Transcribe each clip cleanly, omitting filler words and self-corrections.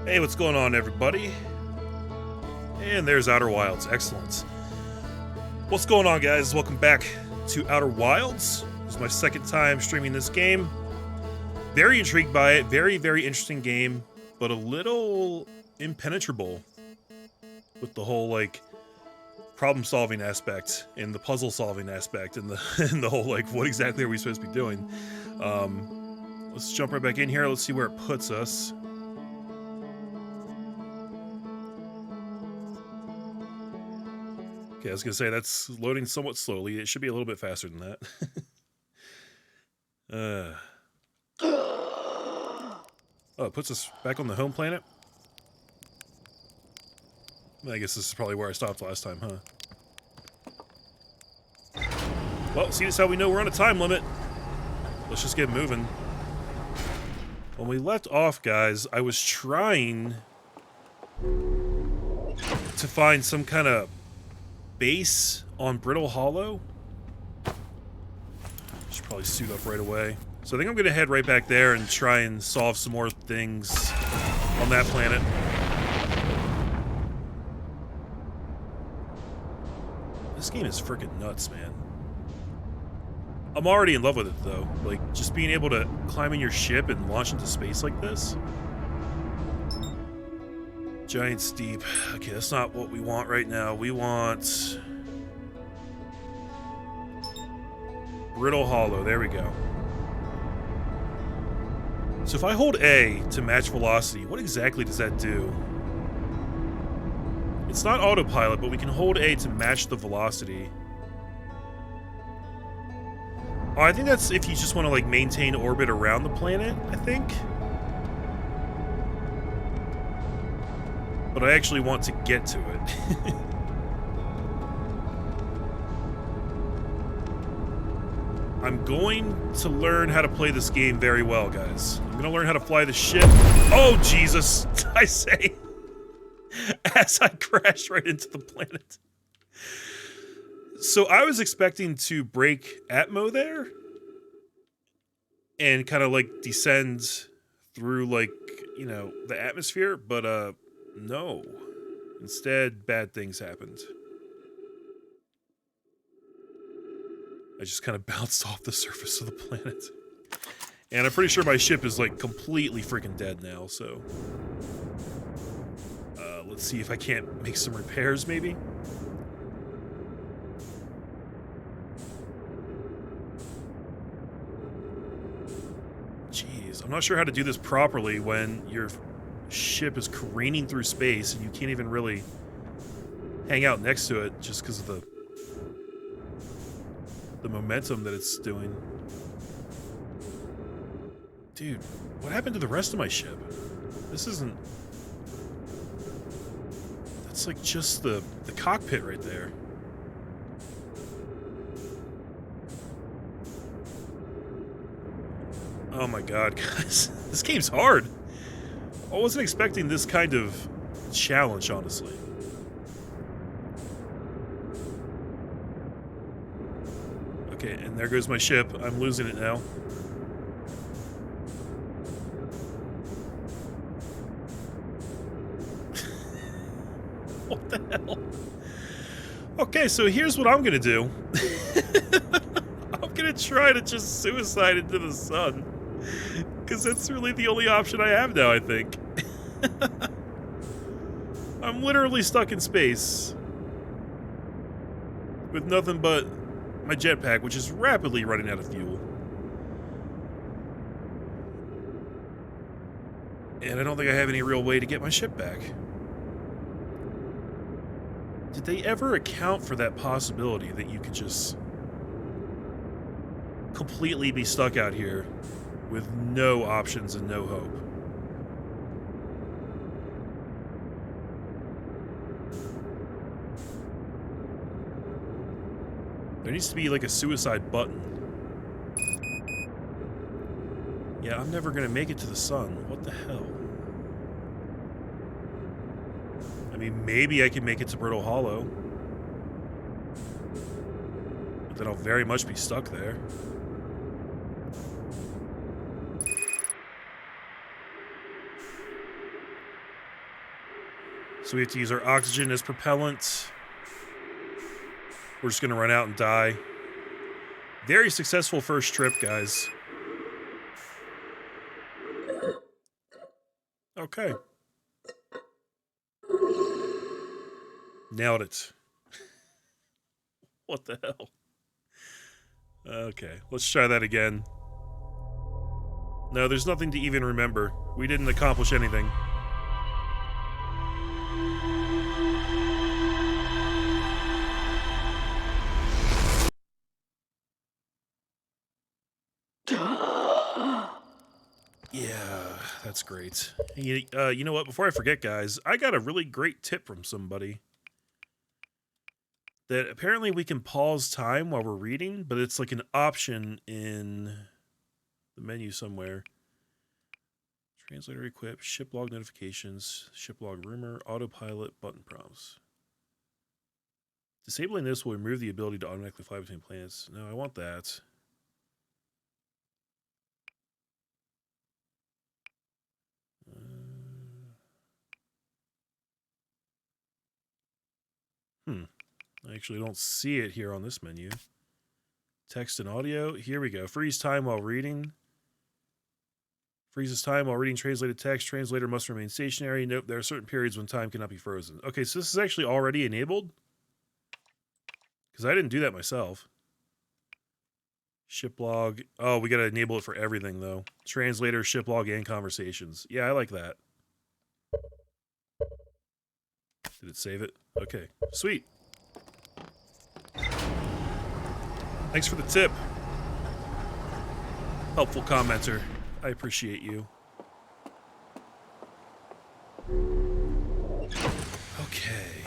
Hey, what's going on, everybody? And there's Outer Wilds. Excellent. What's going on, guys? Welcome back to Outer Wilds. This is my second time streaming this game. Very intrigued by it. Very, very interesting game, but a little impenetrable with the whole, like, problem-solving aspect and the puzzle-solving aspect and the whole, like, what exactly are we supposed to be doing? Let's jump right back in here. Let's see where it puts us. Okay, I was going to say, that's loading somewhat slowly. It should be a little bit faster than that. Oh, it puts us back on the home planet? I guess this is probably where I stopped last time, huh? Well, see, that's how we know we're on a time limit. Let's just get moving. When we left off, guys, I was trying to find some kind of base on Brittle Hollow. Should probably suit up right away. So I think I'm going to head right back there and try and solve some more things on that planet. This game is freaking nuts, man. I'm already in love with it, though. Like, just being able to climb in your ship and launch into space like this. Giant steep. Okay, that's not what we want right now. We want Brittle Hollow. There we go. So if I hold A to match velocity, what exactly does that do? It's not autopilot, but we can hold A to match the velocity. Oh, I think that's if you just want to, like, maintain orbit around the planet, I think. But I actually want to get to it. I'm going to learn how to play this game very well, guys. I'm going to learn how to fly the ship. Oh, Jesus! I say, as I crash right into the planet. So I was expecting to break Atmo there and kind of, like, descend through, like, you know, the atmosphere, but, no. Instead, bad things happened. I just kind of bounced off the surface of the planet. And I'm pretty sure my ship is, like, completely freaking dead now, so... let's see if I can't make some repairs, maybe? Jeez, I'm not sure how to do this properly when your ship is careening through space and you can't even really hang out next to it just because of the momentum that it's doing. Dude, what happened to the rest of my ship? This isn't... That's like just the cockpit right there. Oh my god, guys. This game's hard. I wasn't expecting this kind of challenge, honestly. Okay, and there goes my ship. I'm losing it now. What the hell? Okay, so here's what I'm gonna do. I'm gonna try to just suicide into the sun. Because that's really the only option I have now, I think. I'm literally stuck in space. With nothing but my jetpack, which is rapidly running out of fuel. And I don't think I have any real way to get my ship back. Did they ever account for that possibility that you could just completely be stuck out here with no options and no hope? There needs to be like a suicide button. Yeah, I'm never gonna make it to the sun. What the hell? I mean, maybe I can make it to Brittle Hollow. But then I'll very much be stuck there. So we have to use our oxygen as propellant. We're just going to run out and die. Very successful first trip, guys. Okay. Nailed it. What the hell? Okay, let's try that again. No, there's nothing to even remember. We didn't accomplish anything. Yeah, that's great. You know what? Before I forget, guys, I got a really great tip from somebody. That apparently we can pause time while we're reading, but it's like an option in the menu somewhere. Translator equip, ship log notifications, ship log rumor, autopilot, button prompts. Disabling this will remove the ability to automatically fly between planets. No, I want that. I actually don't see it here on this menu. Text and audio. Here we go. Freeze time while reading. Freezes time while reading translated text. Translator must remain stationary. Nope, there are certain periods when time cannot be frozen. Okay, so this is actually already enabled? Because I didn't do that myself. Ship log. Oh, we got to enable it for everything, though. Translator, ship log, and conversations. Yeah, I like that. Did it save it? Okay, sweet. Thanks for the tip. Helpful commenter. I appreciate you. Okay.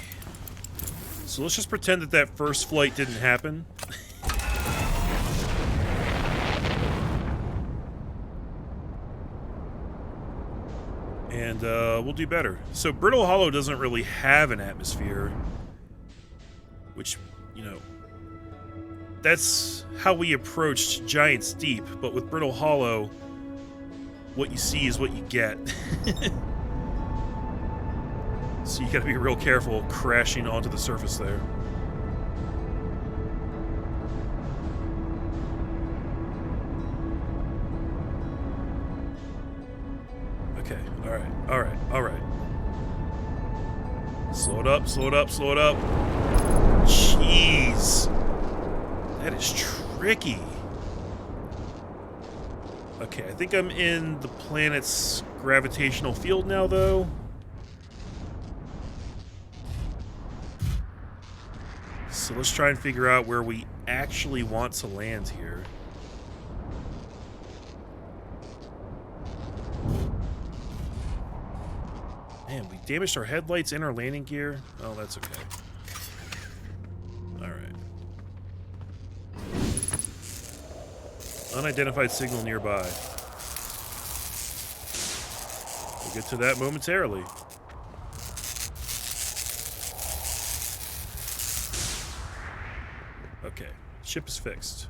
So let's just pretend that that first flight didn't happen. And we'll do better. So Brittle Hollow doesn't really have an atmosphere. Which, you know, that's how we approached Giant's Deep, but with Brittle Hollow, what you see is what you get. So you gotta be real careful crashing onto the surface there. Okay, alright. Slow it up. Jeez. That is tricky. Okay, I think I'm in the planet's gravitational field now, though. So let's try and figure out where we actually want to land here. Man, we damaged our headlights and our landing gear. Oh, that's okay. Alright. Unidentified signal nearby. We'll get to that momentarily. Okay, ship is fixed.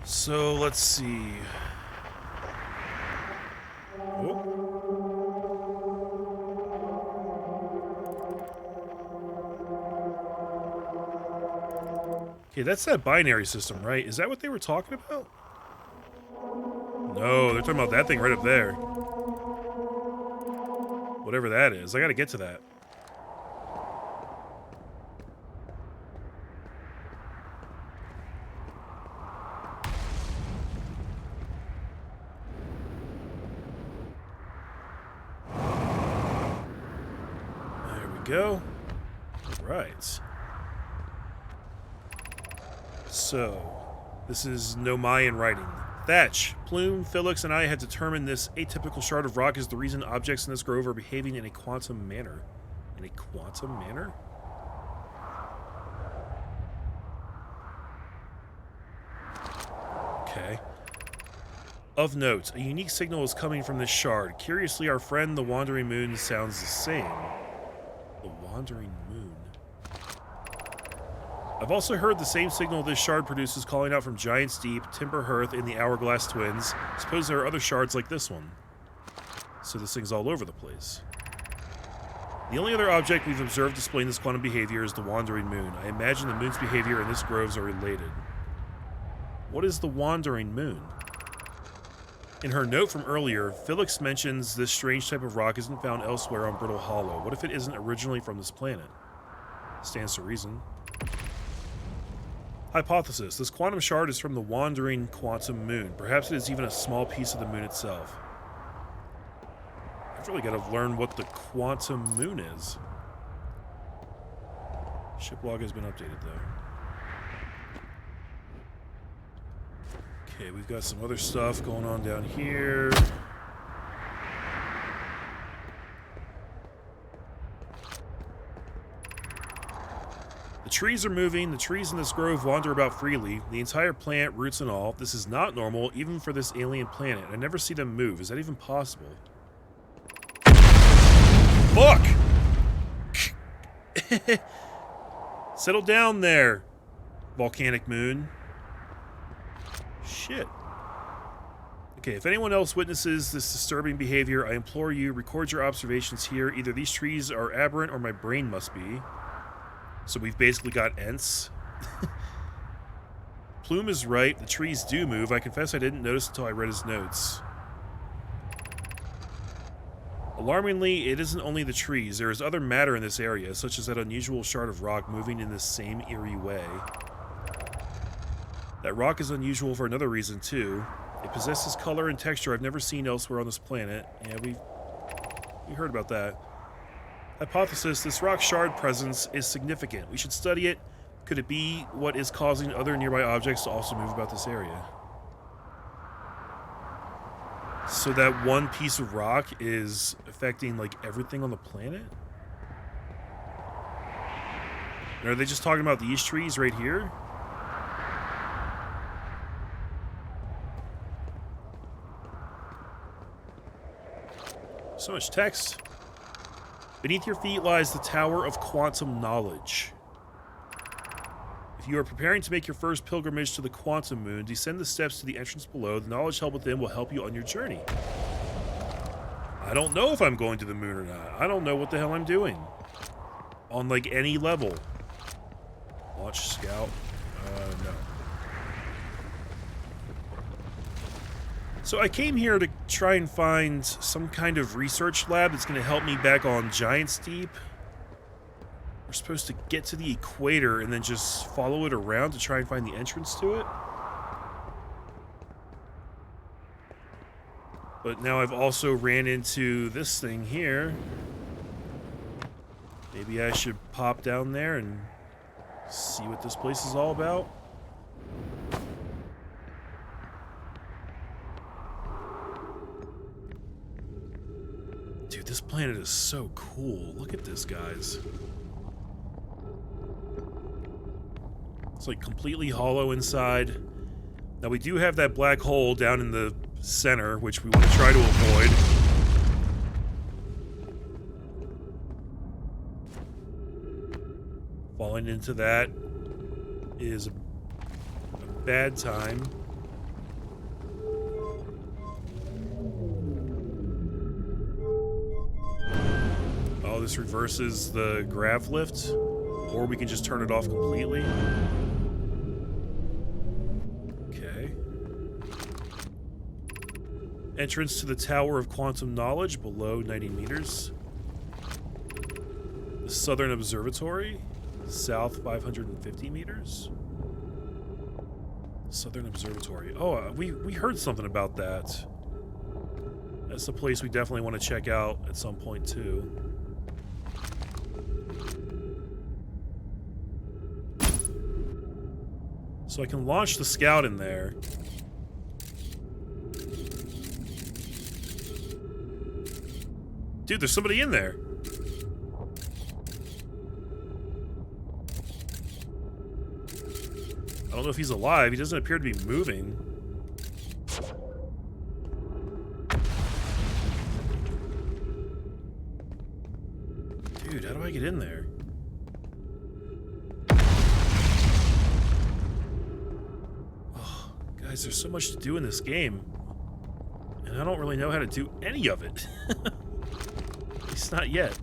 So let's see. Oh. Okay, that's that binary system, right? Is that what they were talking about? No, they're talking about that thing right up there. Whatever that is. I gotta get to that. There we go. All right. So, this is Nomai in writing. Thatch, Plume, Felix, and I had determined this atypical shard of rock is the reason objects in this grove are behaving in a quantum manner. In a quantum manner? Okay. Of note, a unique signal is coming from this shard. Curiously, our friend the Wandering Moon sounds the same. The Wandering Moon. I've also heard the same signal this shard produces calling out from Giant's Deep, Timber Hearth, and the Hourglass Twins. Suppose there are other shards like this one. So this thing's all over the place. The only other object we've observed displaying this quantum behavior is the wandering moon. I imagine the moon's behavior and this groves are related. What is the wandering moon? In her note from earlier, Felix mentions this strange type of rock isn't found elsewhere on Brittle Hollow. What if it isn't originally from this planet? Stands to reason. Hypothesis. This quantum shard is from the wandering quantum moon. Perhaps it is even a small piece of the moon itself. I've really got to learn what the quantum moon is. Ship log has been updated, though. Okay, we've got some other stuff going on down here. The trees are moving. The trees in this grove wander about freely. The entire plant, roots and all. This is not normal, even for this alien planet. I never see them move. Is that even possible? Fuck! Settle down there, volcanic moon. Shit. Okay, if anyone else witnesses this disturbing behavior, I implore you, record your observations here. Either these trees are aberrant or my brain must be. So we've basically got Ents. Plume is right. The trees do move. I confess I didn't notice until I read his notes. Alarmingly, it isn't only the trees. There is other matter in this area, such as that unusual shard of rock moving in this same eerie way. That rock is unusual for another reason, too. It possesses color and texture I've never seen elsewhere on this planet. Yeah, we heard about that. Hypothesis, this rock shard presence is significant. We should study it. Could it be what is causing other nearby objects to also move about this area? So that one piece of rock is affecting, like, everything on the planet? And are they just talking about these trees right here? So much text. Beneath your feet lies the Tower of Quantum Knowledge. If you are preparing to make your first pilgrimage to the Quantum Moon, descend the steps to the entrance below. The knowledge held within will help you on your journey. I don't know if I'm going to the moon or not. I don't know what the hell I'm doing. On, like, any level. Launch scout. No. So I came here to try and find some kind of research lab that's going to help me back on Giant's Deep. We're supposed to get to the equator and then just follow it around to try and find the entrance to it. But now I've also ran into this thing here. Maybe I should pop down there and see what this place is all about. Dude, this planet is so cool. Look at this, guys. It's like completely hollow inside. Now we do have that black hole down in the center, which we want to try to avoid. Falling into that is a bad time. Oh, this reverses the grav lift, or we can just turn it off completely. Okay. Entrance to the Tower of Quantum Knowledge below 90 meters. The Southern Observatory, south 550 meters. Southern Observatory. Oh, we heard something about that. That's a place we definitely want to check out at some point, too. So I can launch the scout in there. Dude, there's somebody in there. I don't know if he's alive. He doesn't appear to be moving. Dude, how do I get in there? Oh, guys, there's so much to do in this game. And I don't really know how to do any of it. At least not yet.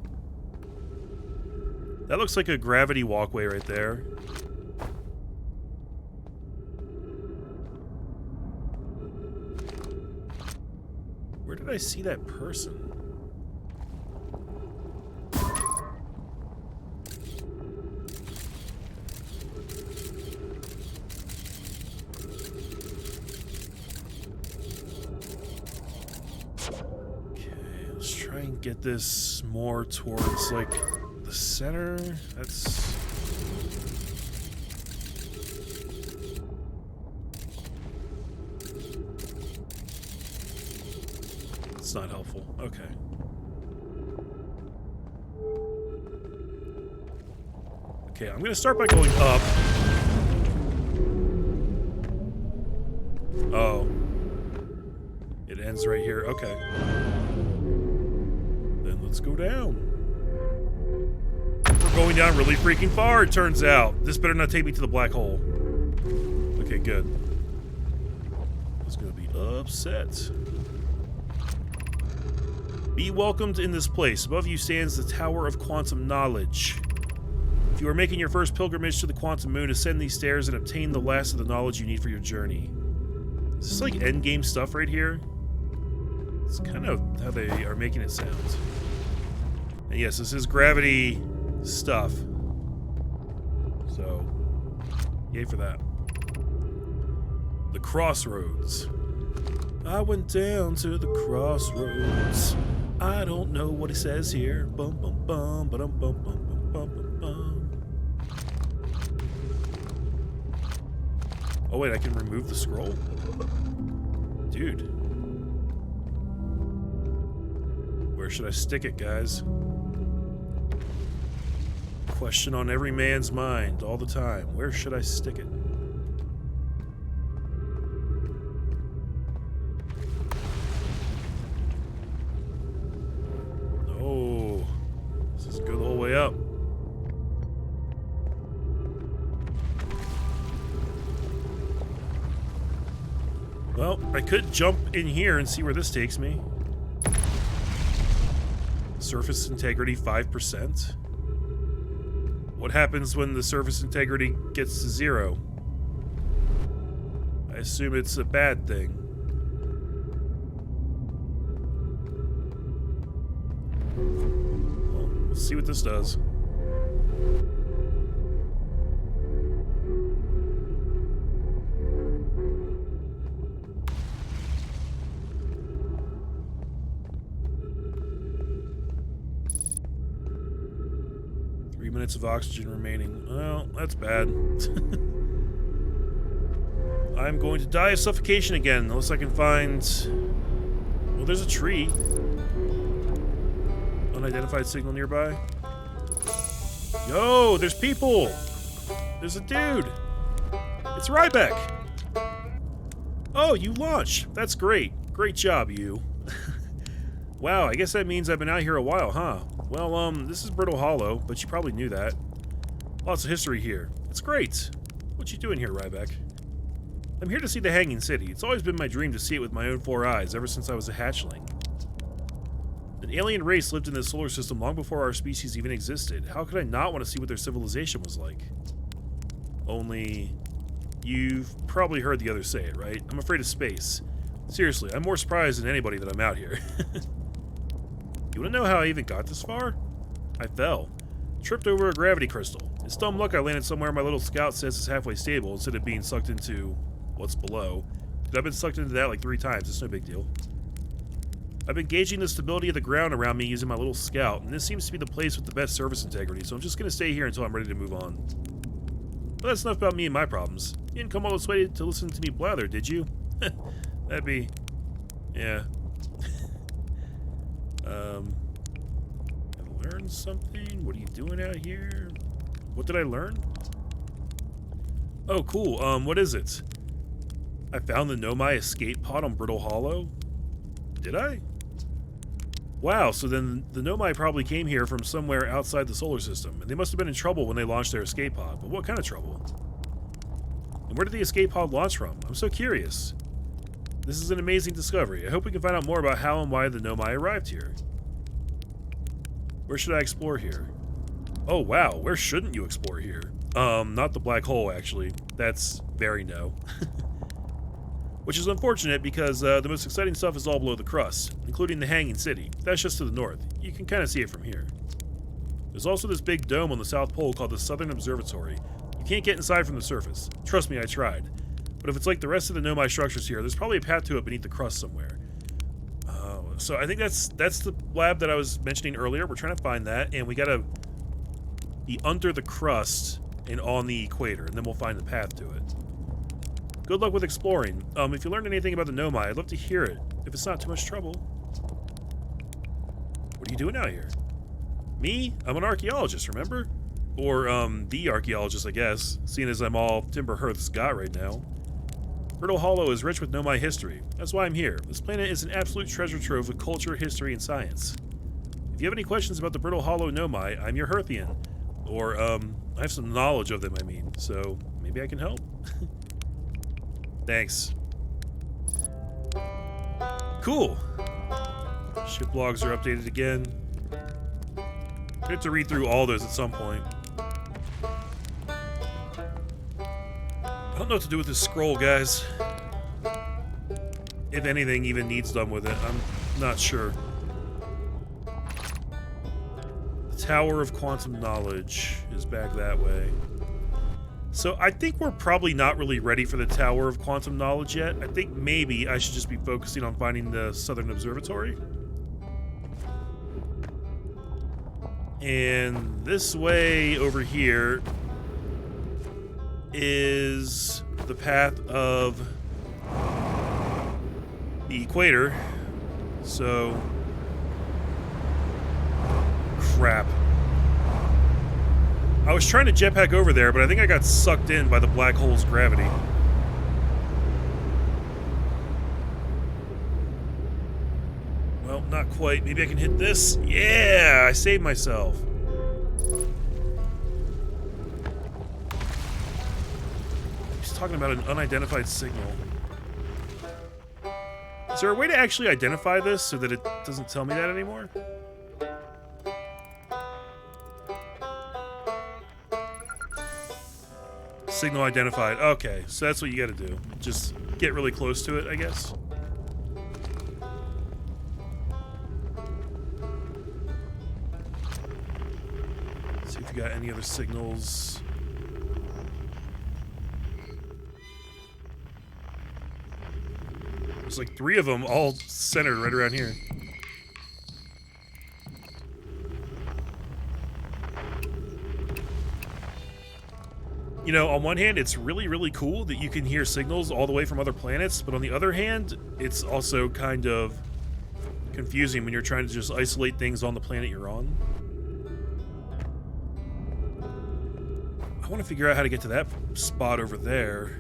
That looks like a gravity walkway right there. Where did I see that person? Get this more towards like the center. That's not helpful. Okay. Okay, I'm gonna start by going up. Oh. It ends right here. Okay. Let's go down. We're going down really freaking far, it turns out. This better not take me to the black hole. Okay, good. I was gonna be upset. Be welcomed in this place. Above you stands the Tower of Quantum Knowledge. If you are making your first pilgrimage to the Quantum Moon, ascend these stairs and obtain the last of the knowledge you need for your journey. Is this like endgame stuff right here? It's kind of how they are making it sound. And yes, this is gravity stuff. So, yay for that. The crossroads. I went down to the crossroads. I don't know what it says here. Bum bum bum ba-dum bum bum bum bum bum. Oh wait, I can remove the scroll? Dude. Where should I stick it, guys? Question on every man's mind all the time. Where should I stick it? Oh, this doesn't go the whole way up. Well, I could jump in here and see where this takes me. Surface integrity 5%. What happens when the surface integrity gets to 0? I assume it's a bad thing. Well, let's see what this does. Minutes of oxygen remaining. Well, that's bad. I'm going to die of suffocation again, unless I can find... Well, there's a tree. Unidentified signal nearby. Yo, there's people! There's a dude! It's Ryback! Oh, you launched! That's great. Great job, you. Wow, I guess that means I've been out here a while, huh? Well, this is Brittle Hollow, but you probably knew that. Lots of history here. It's great. What you doing here, Ryback? I'm here to see the Hanging City. It's always been my dream to see it with my own 4 eyes, ever since I was a hatchling. An alien race lived in this solar system long before our species even existed. How could I not want to see what their civilization was like? Only... You've probably heard the others say it, right? I'm afraid of space. Seriously, I'm more surprised than anybody that I'm out here. You want to know how I even got this far? I fell. Tripped over a gravity crystal. It's dumb luck I landed somewhere my little scout says is halfway stable instead of being sucked into what's below. But I've been sucked into that like 3 times. It's no big deal. I've been gauging the stability of the ground around me using my little scout, and this seems to be the place with the best surface integrity, so I'm just going to stay here until I'm ready to move on. But that's enough about me and my problems. You didn't come all this way to listen to me blather, did you? That'd be... Yeah. I learned something? What are you doing out here? What did I learn? Oh, cool. What is it? I found the Nomai escape pod on Brittle Hollow? Did I? Wow, so then the Nomai probably came here from somewhere outside the solar system, and they must have been in trouble when they launched their escape pod. But what kind of trouble? And where did the escape pod launch from? I'm so curious. This is an amazing discovery. I hope we can find out more about how and why the Nomai arrived here. Where should I explore here? Oh wow, where shouldn't you explore here? Not the black hole, actually. That's very no. Which is unfortunate because the most exciting stuff is all below the crust, including the Hanging City. That's just to the north. You can kind of see it from here. There's also this big dome on the South Pole called the Southern Observatory. You can't get inside from the surface. Trust me, I tried. But if it's like the rest of the Nomai structures here, there's probably a path to it beneath the crust somewhere. So I think that's the lab that I was mentioning earlier. We're trying to find that, and we gotta be under the crust and on the equator, and then we'll find the path to it. Good luck with exploring. If you learned anything about the Nomai, I'd love to hear it, if it's not too much trouble. What are you doing out here? Me? I'm an archaeologist, remember? Or, the archaeologist, I guess, seeing as I'm all Timber Hearth's got right now. Brittle Hollow is rich with Nomai history. That's why I'm here. This planet is an absolute treasure trove of culture, history, and science. If you have any questions about the Brittle Hollow Nomai, I'm your Hearthian. Or, I have some knowledge of them, I mean, so maybe I can help? Thanks. Cool. Ship logs are updated again. I have to read through all those at some point. I don't know what to do with this scroll, guys. If anything even needs done with it, I'm not sure. The Tower of Quantum Knowledge is back that way. So I think we're probably not really ready for the Tower of Quantum Knowledge yet. I think maybe I should just be focusing on finding the Southern Observatory. And this way over here is the path of the equator. So, crap. I was trying to jetpack over there, but I think I got sucked in by the black hole's gravity. Well, not quite. Maybe I can hit this. Yeah, I saved myself. He's talking about an unidentified signal. Is there a way to actually identify this so that it doesn't tell me that anymore? Signal identified. Okay, so that's what you gotta do. Just get really close to it, I guess. See if you got any other signals. There's like 3 of them all centered right around here. You know, on one hand, it's really, really cool that you can hear signals all the way from other planets, but on the other hand, it's also kind of confusing when you're trying to just isolate things on the planet you're on. I want to figure out how to get to that spot over there.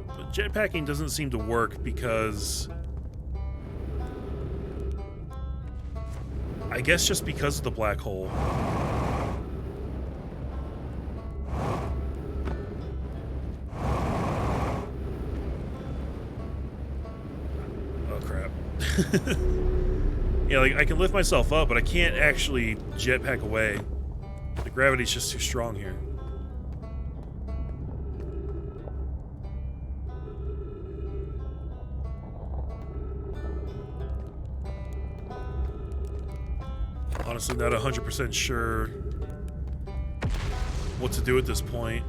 But jetpacking doesn't seem to work because... I guess just because of the black hole. Yeah, like I can lift myself up, but I can't actually jetpack away. The gravity's just too strong here. Honestly, not 100% sure what to do at this point.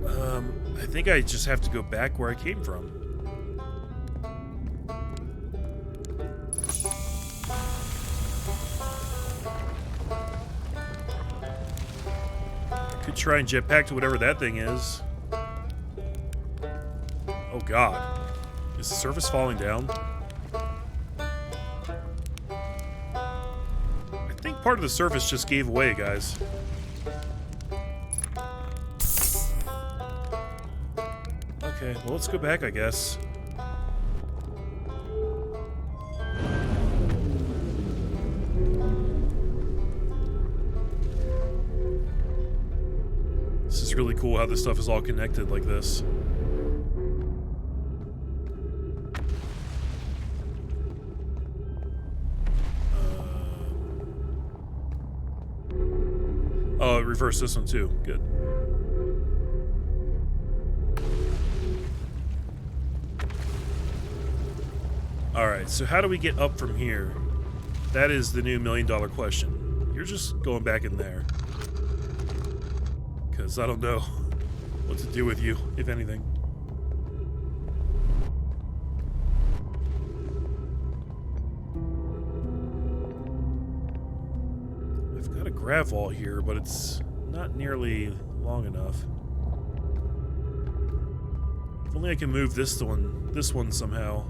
I think I just have to go back where I came from. Try and jetpack to whatever that thing is. Oh god. Is the surface falling down? I think part of the surface just gave away, guys. Okay, well let's go back, I guess. Really cool how this stuff is all connected like this. Oh, reverse this one too. Good. Alright, so how do we get up from here? That is the new $1,000,000 question. You're just going back in there. Because I don't know what to do with you, if anything. I've got a grav vault here, but it's not nearly long enough. If only I can move this one somehow.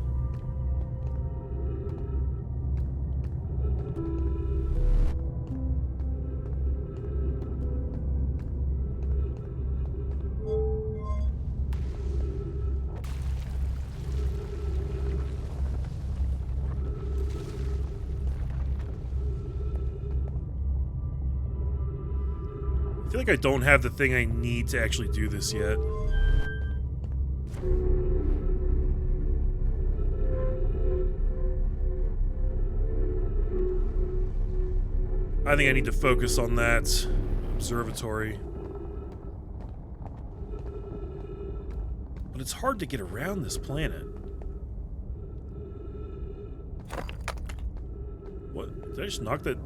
I feel like I don't have the thing I need to actually do this yet. I think I need to focus on that observatory. But it's hard to get around this planet. What? Did I just knock that?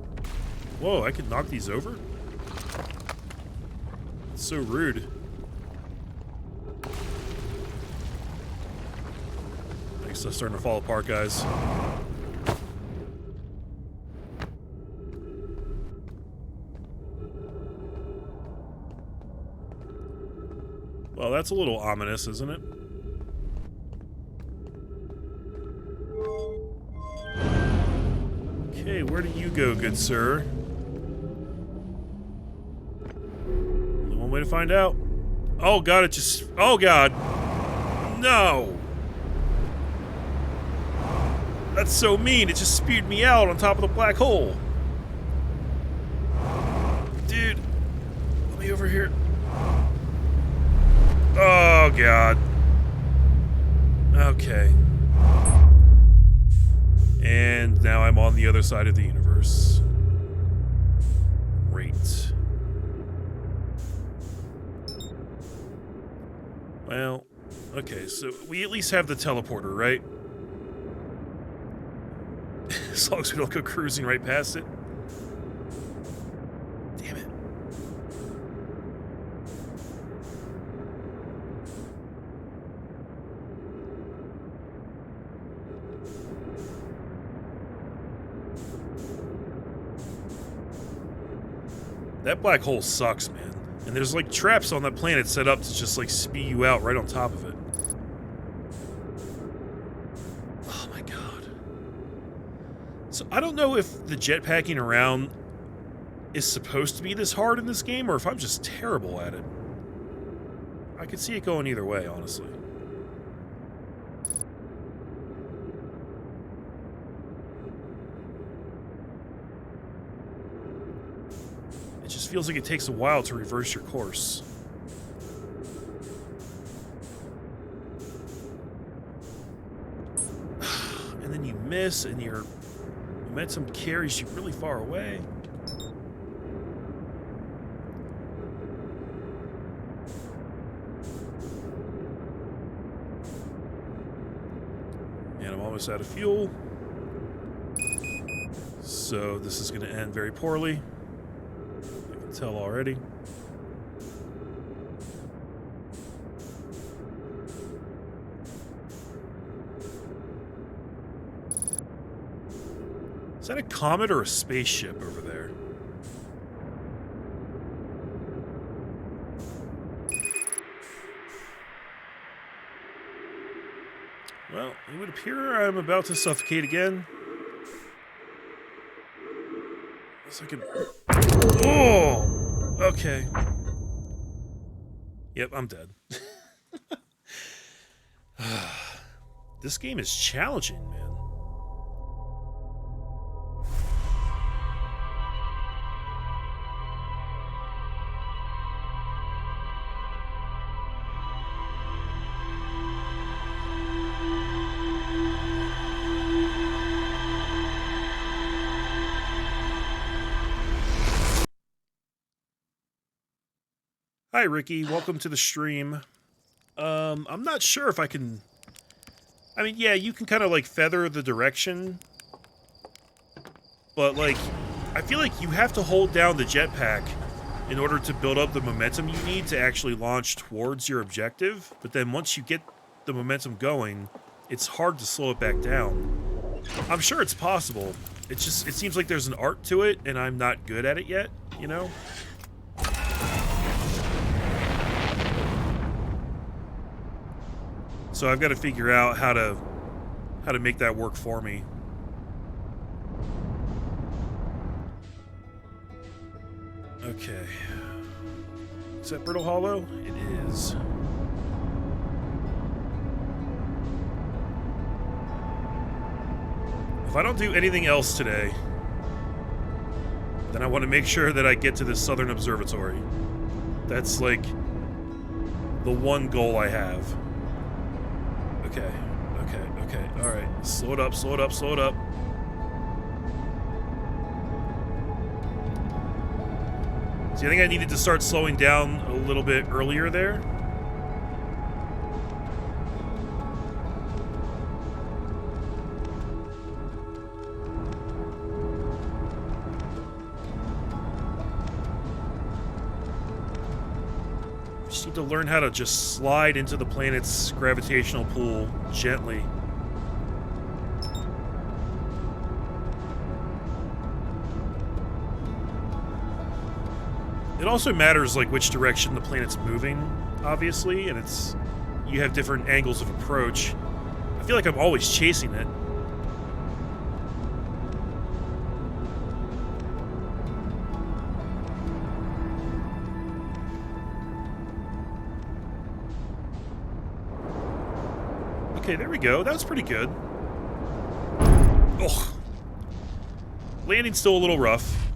Whoa, I could knock these over? That's so rude. I guess that's starting to fall apart, guys. Well, that's a little ominous, isn't it? Okay, where do you go, good sir? Only one way to find out. Oh god, it just... Oh god! No! That's so mean, it just spewed me out on top of the black hole. Dude, let me over here. Oh, God. Okay. And now I'm on the other side of the universe. Great. Well, okay, so we at least have the teleporter, right? As long as we don't go cruising right past it. Damn it. That black hole sucks, man. And there's like traps on that planet set up to just like spew you out right on top of it. Oh my god. So I don't know if the jetpacking around is supposed to be this hard in this game or if I'm just terrible at it. I could see it going either way, honestly. Feels like it takes a while to reverse your course. And then you miss, and your momentum carries you really far away. And I'm almost out of fuel. So this is going to end very poorly. Tell already. Is that a comet or a spaceship over there? Well, it would appear I'm about to suffocate again. So I can... Oh! Okay. Yep, I'm dead. This game is challenging, man. Hi, Ricky. Welcome to the stream. I'm not sure if I can... I mean, yeah, you can kind of, like, feather the direction. But, like, I feel like you have to hold down the jetpack in order to build up the momentum you need to actually launch towards your objective. But then once you get the momentum going, it's hard to slow it back down. I'm sure it's possible. It's just, it seems like there's an art to it, and I'm not good at it yet, you know? So I've got to figure out how to make that work for me. Okay. Is that Brittle Hollow? It is. If I don't do anything else today, then I want to make sure that I get to this southern observatory. That's like the one goal I have. Okay, alright. Slow it up. See, I think I needed to start slowing down a little bit earlier there. Just need to learn how to just slide into the planet's gravitational pull gently. It also matters, like, which direction the planet's moving, obviously, and you have different angles of approach. I feel like I'm always chasing it. Okay, there we go. That was pretty good. Ugh. Landing's still a little rough.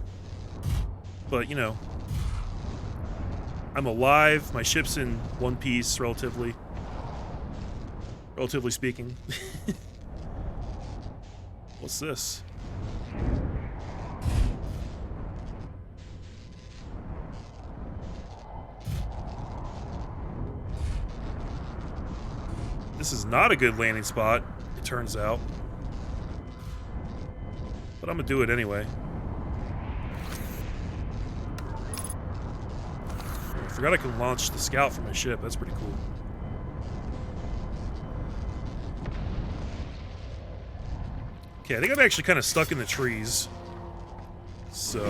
But, you know. I'm alive. My ship's in one piece, relatively speaking. What's this? This is not a good landing spot, it turns out. But I'm gonna do it anyway. I forgot I can launch the scout from my ship. That's pretty cool. Okay, I think I'm actually kind of stuck in the trees. So...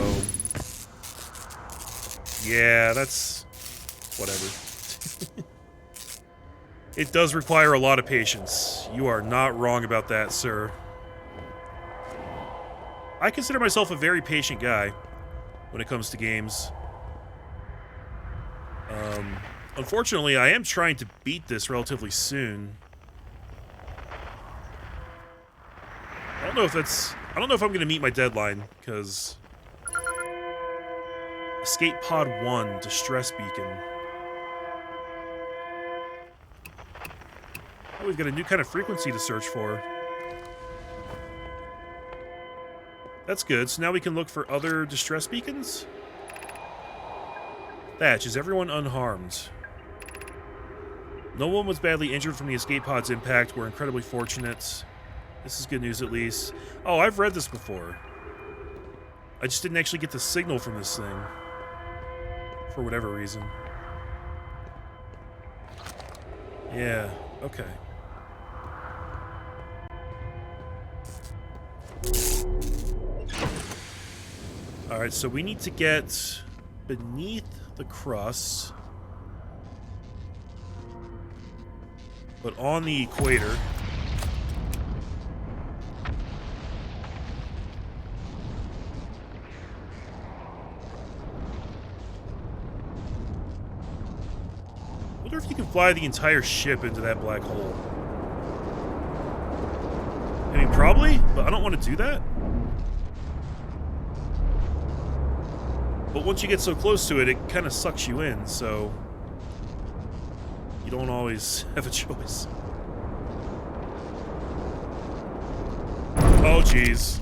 yeah, that's... whatever. It does require a lot of patience. You are not wrong about that, sir. I consider myself a very patient guy when it comes to games. Unfortunately, I am trying to beat this relatively soon. I don't know if I'm going to meet my deadline, because... Escape Pod 1, Distress Beacon. Oh, we've got a new kind of frequency to search for. That's good. So now we can look for other distress beacons? Thatch, is everyone unharmed? No one was badly injured from the escape pod's impact. We're incredibly fortunate. This is good news, at least. Oh, I've read this before. I just didn't actually get the signal from this thing. For whatever reason. Yeah, okay. Alright, so we need to get beneath the crust, but on the equator. I wonder if you can fly the entire ship into that black hole. I mean, probably, but I don't want to do that. But once you get so close to it, it kind of sucks you in, so you don't always have a choice. Oh, jeez.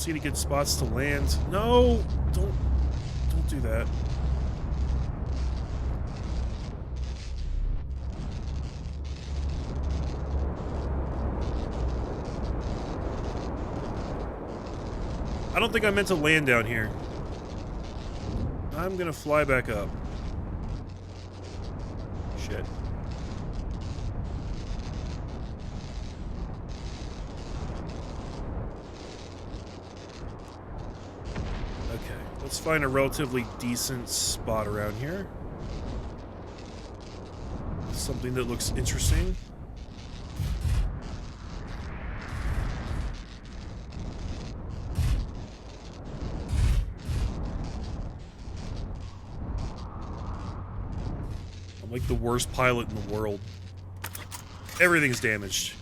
see any good spots to land. No! Don't do that. I don't think I meant to land down here. I'm gonna fly back up. Shit. Okay, let's find a relatively decent spot around here. Something that looks interesting. I'm like the worst pilot in the world. Everything's damaged.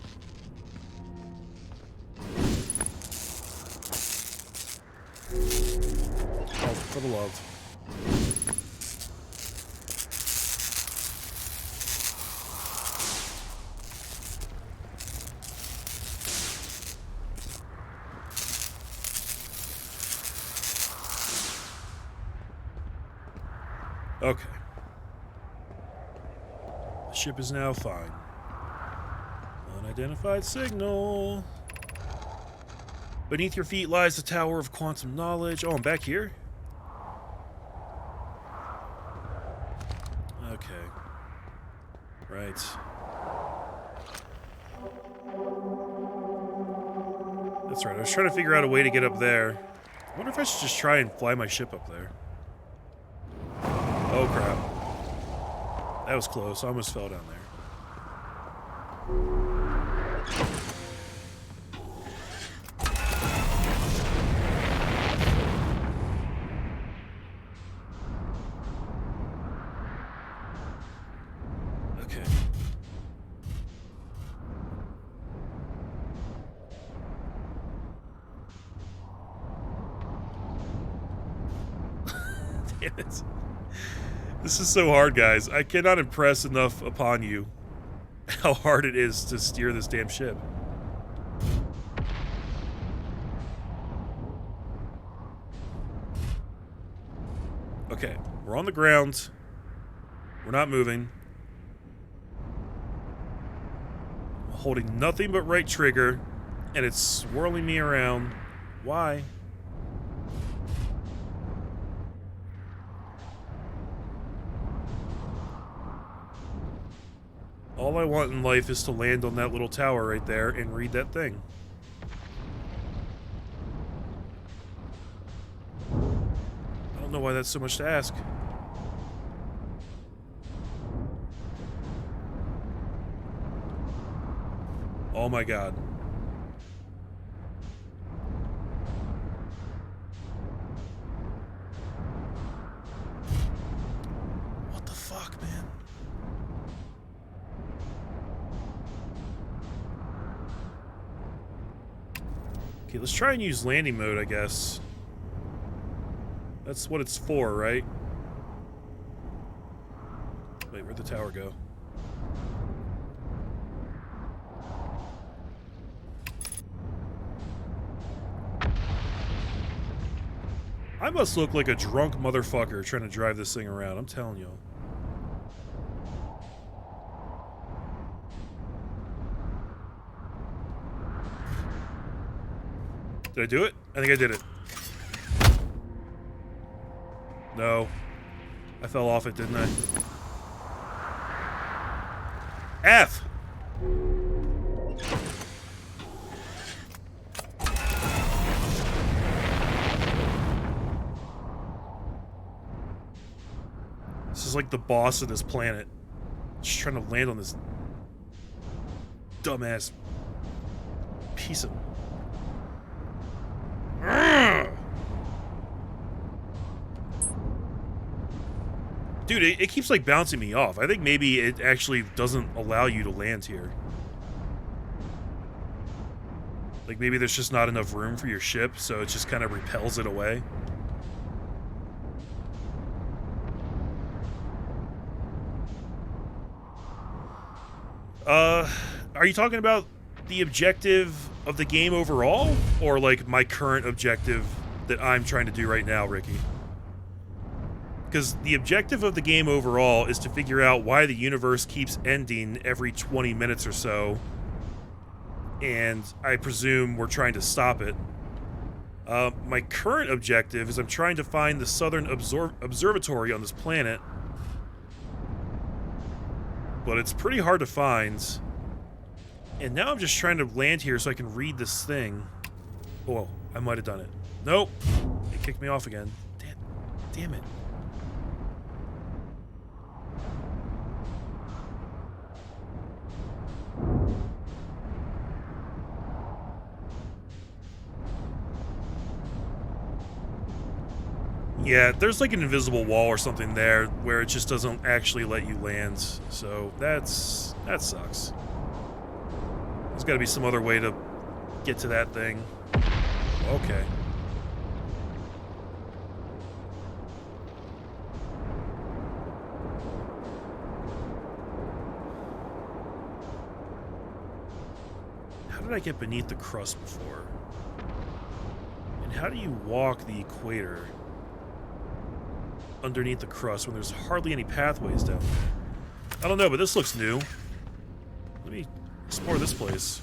Oh, for the love. Okay. The ship is now fine. Unidentified signal. Beneath your feet lies the Tower of Quantum Knowledge. Oh, I'm back here? Okay. Right. That's right. I was trying to figure out a way to get up there. I wonder if I should just try and fly my ship up there. Oh, crap. That was close. I almost fell down there. Okay. Damn it. This is so hard, guys. I cannot impress enough upon you how hard it is to steer this damn ship. Okay, we're on the ground. We're not moving. I'm holding nothing but right trigger, and it's swirling me around. Why? All I want in life is to land on that little tower right there and read that thing. I don't know why that's so much to ask. Oh my god. What the fuck, man? Okay, let's try and use landing mode, I guess. That's what it's for, right? Wait, where'd the tower go? I must look like a drunk motherfucker trying to drive this thing around, I'm telling you. Did I do it? I think I did it. No. I fell off it, didn't I? F! This is like the boss of this planet. Just trying to land on this dumbass piece of... Dude, it keeps like bouncing me off. I think maybe it actually doesn't allow you to land here. Like maybe there's just not enough room for your ship, so it just kind of repels it away. Are you talking about the objective of the game overall, or like my current objective that I'm trying to do right now, Ricky? Because the objective of the game overall is to figure out why the universe keeps ending every 20 minutes or so, and I presume we're trying to stop it. My current objective is I'm trying to find the southern observatory on this planet, but it's pretty hard to find. And now I'm just trying to land here so I can read this thing. Oh, I might have done it. Nope. It kicked me off again. Damn it. Yeah, there's like an invisible wall or something there where it just doesn't actually let you land. So that sucks. There's got to be some other way to get to that thing. Okay. How did I get beneath the crust before? And how do you walk the equator underneath the crust when there's hardly any pathways down there? I don't know, but this looks new. Let me explore this place.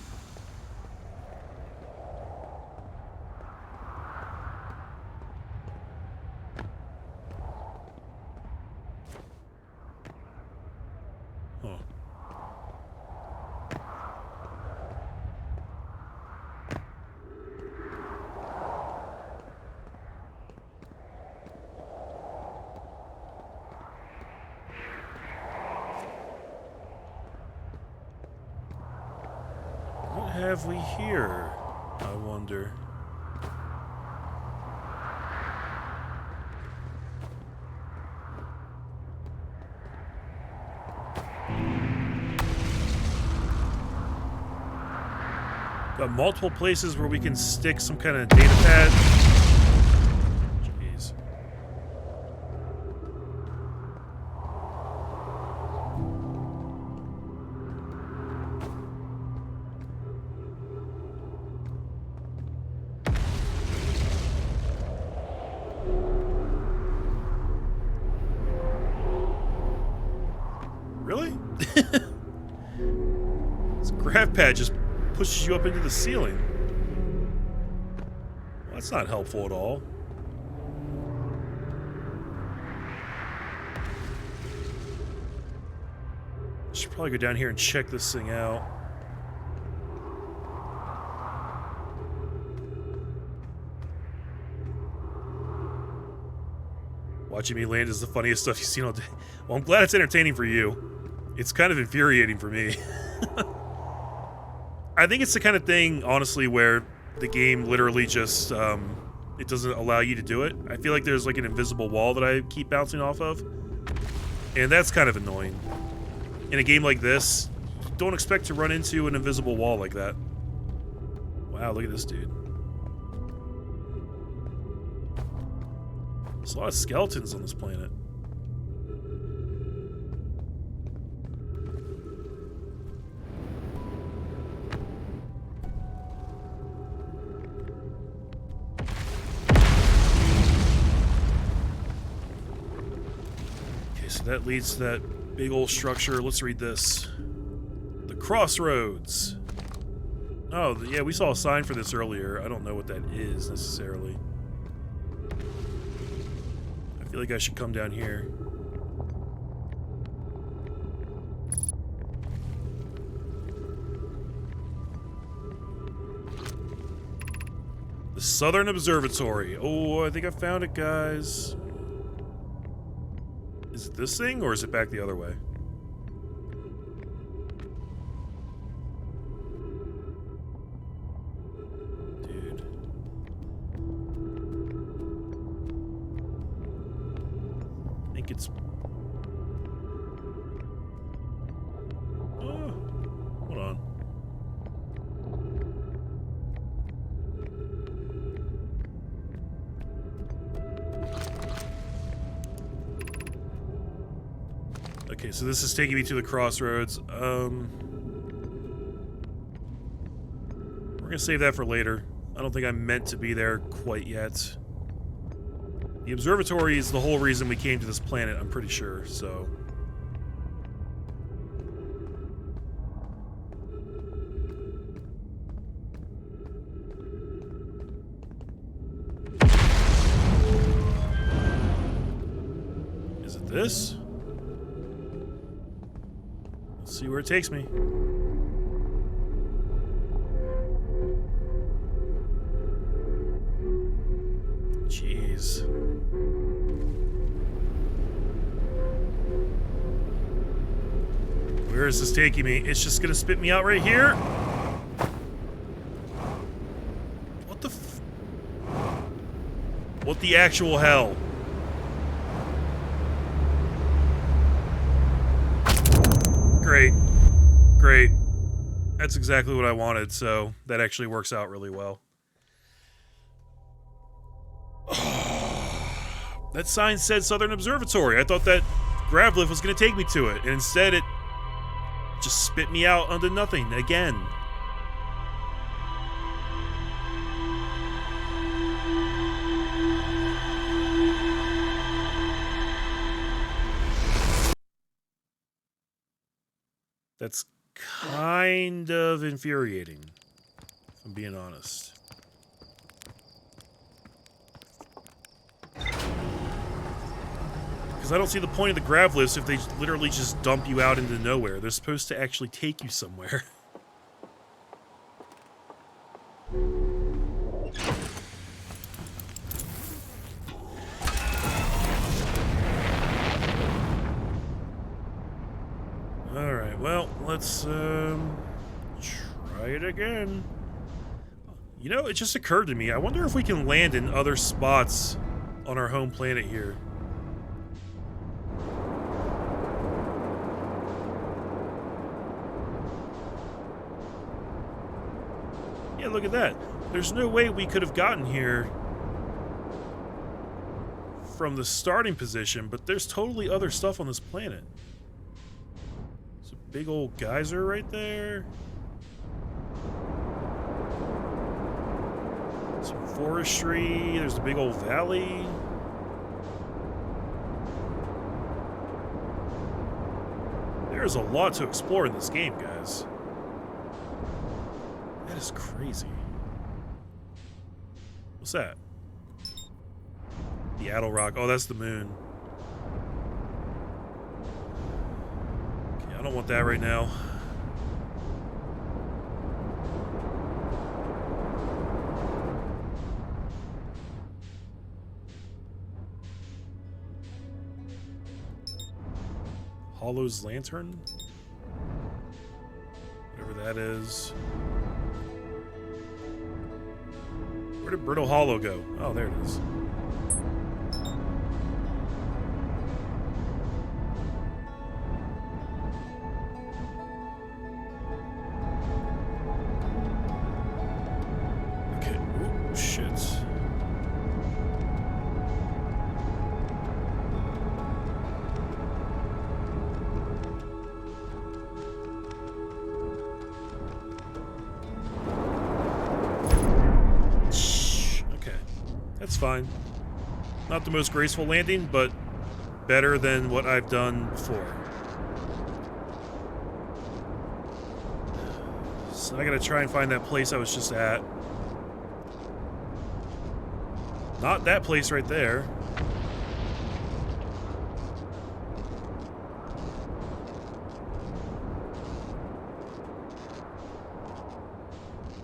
Huh. What have we here, I wonder? Got multiple places where we can stick some kind of data pad. Jeez. Really? This graph pad just pushes you up into the ceiling. Well, that's not helpful at all. Should probably go down here and check this thing out. Watching me land is the funniest stuff you've seen all day. Well, I'm glad it's entertaining for you. It's kind of infuriating for me. I think it's the kind of thing, honestly, where the game literally just, it doesn't allow you to do it. I feel like there's like an invisible wall that I keep bouncing off of. And that's kind of annoying. In a game like this, don't expect to run into an invisible wall like that. Wow, look at this dude. There's a lot of skeletons on this planet. So that leads to that big old structure. Let's read this. The crossroads. Oh, yeah, we saw a sign for this earlier. I don't know what that is necessarily. I feel like I should come down here. The Southern Observatory. Oh, I think I found it, guys. Is it this thing, or is it back the other way? Dude. I think it's... Oh, hold on. Okay, so this is taking me to the crossroads. We're gonna save that for later. I don't think I'm meant to be there quite yet. The observatory is the whole reason we came to this planet, I'm pretty sure, so... Is it this? Let's see where it takes me. Jeez. Where is this taking me? It's just gonna spit me out right here? What the f... What the actual hell? Great. Great. That's exactly what I wanted, so that actually works out really well. That sign said Southern Observatory. I thought that grav lift was going to take me to it, and instead it just spit me out onto nothing again. That's kind of infuriating, if I'm being honest. Because I don't see the point of the grav lifts if they literally just dump you out into nowhere. They're supposed to actually take you somewhere. Alright, well, let's try it again. You know, it just occurred to me, I wonder if we can land in other spots on our home planet here. Yeah, look at that. There's no way we could have gotten here from the starting position, but there's totally other stuff on this planet. There's a big old geyser right there. Some forestry. There's a big old valley. There's a lot to explore in this game, guys. That is crazy. What's that? The Addle Rock. Oh, that's the moon. Okay, I don't want that right now. Hollow's Lantern? Whatever that is. Where did Brittle Hollow go? Oh, there it is. Okay. Ooh, shit. That's fine. Not the most graceful landing, but better than what I've done before. So I gotta try and find that place I was just at. Not that place right there.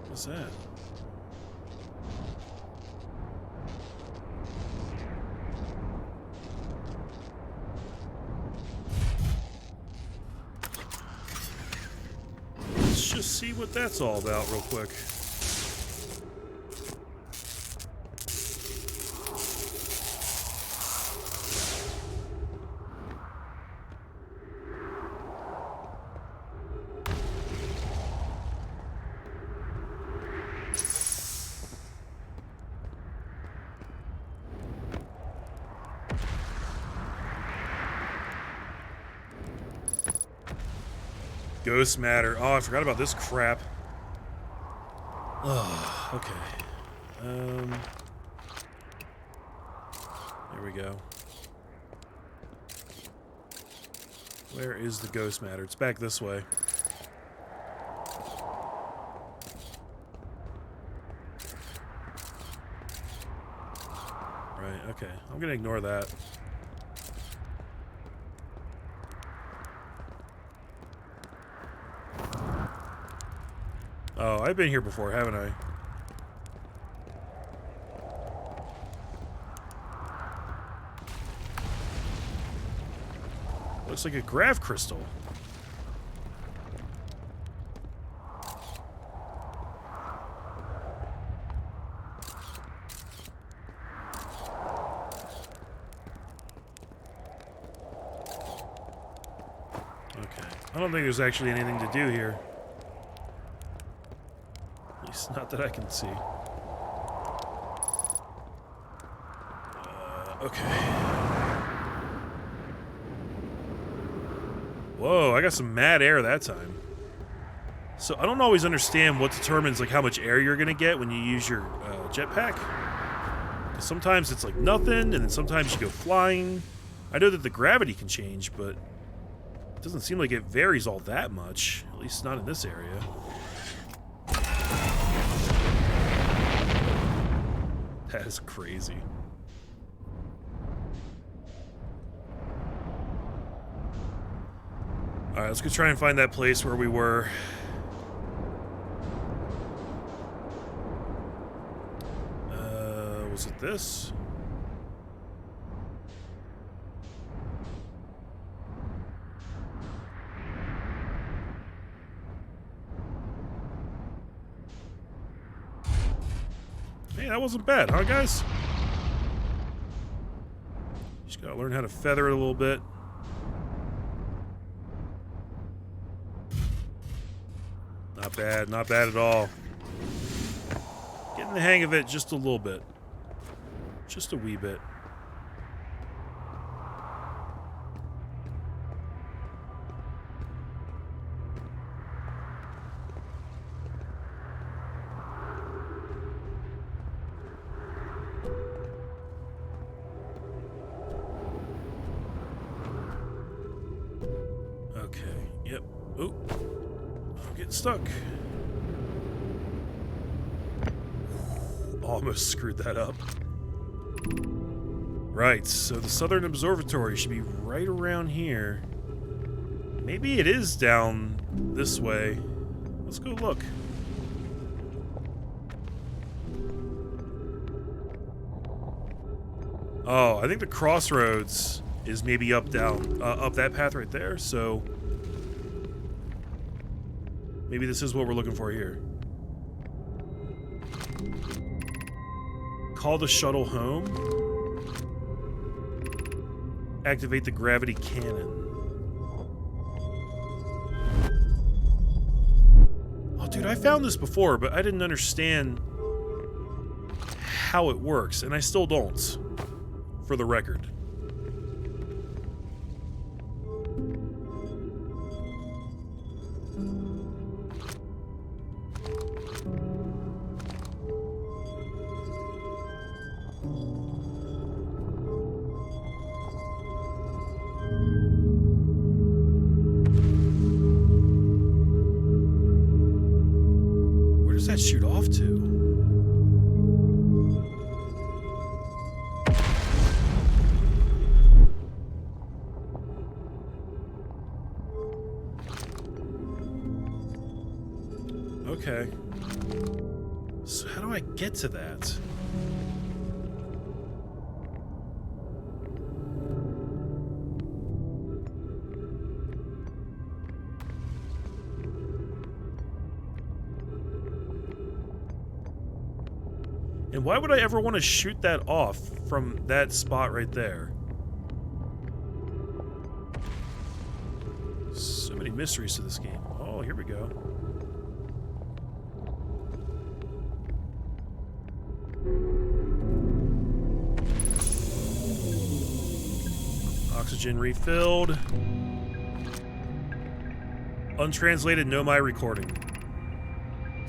What's that? Just see what that's all about real quick. Ghost matter. Oh, I forgot about this crap. Oh, okay. There we go. Where is the ghost matter? It's back this way. Right, okay. I'm gonna ignore that. Oh, I've been here before, haven't I? Looks like a grav crystal. Okay. I don't think there's actually anything to do here. At least not that I can see. Okay. Whoa, I got some mad air that time. So I don't always understand what determines like how much air you're gonna get when you use your jetpack. 'Cause sometimes it's like nothing, and then sometimes you go flying. I know that the gravity can change, but it doesn't seem like it varies all that much. At least not in this area. That is crazy. Alright, let's go try and find that place where we were. Was it this? Hey, that wasn't bad, huh, guys? Just gotta learn how to feather it a little bit. Not bad, not bad at all. Getting the hang of it just a little bit. Just a wee bit. Okay, yep. Oh, I'm getting stuck. Almost screwed that up. Right, so the Southern Observatory should be right around here. Maybe it is down this way. Let's go look. Oh, I think the crossroads is maybe up that path right there, so maybe this is what we're looking for here. Call the shuttle home. Activate the gravity cannon. Oh, dude, I found this before, but I didn't understand how it works, and I still don't, for the record. That shoot off to? Okay. So how do I get to that? And why would I ever want to shoot that off from that spot right there? So many mysteries to this game. Oh, here we go. Oxygen refilled. Untranslated Nomai recording.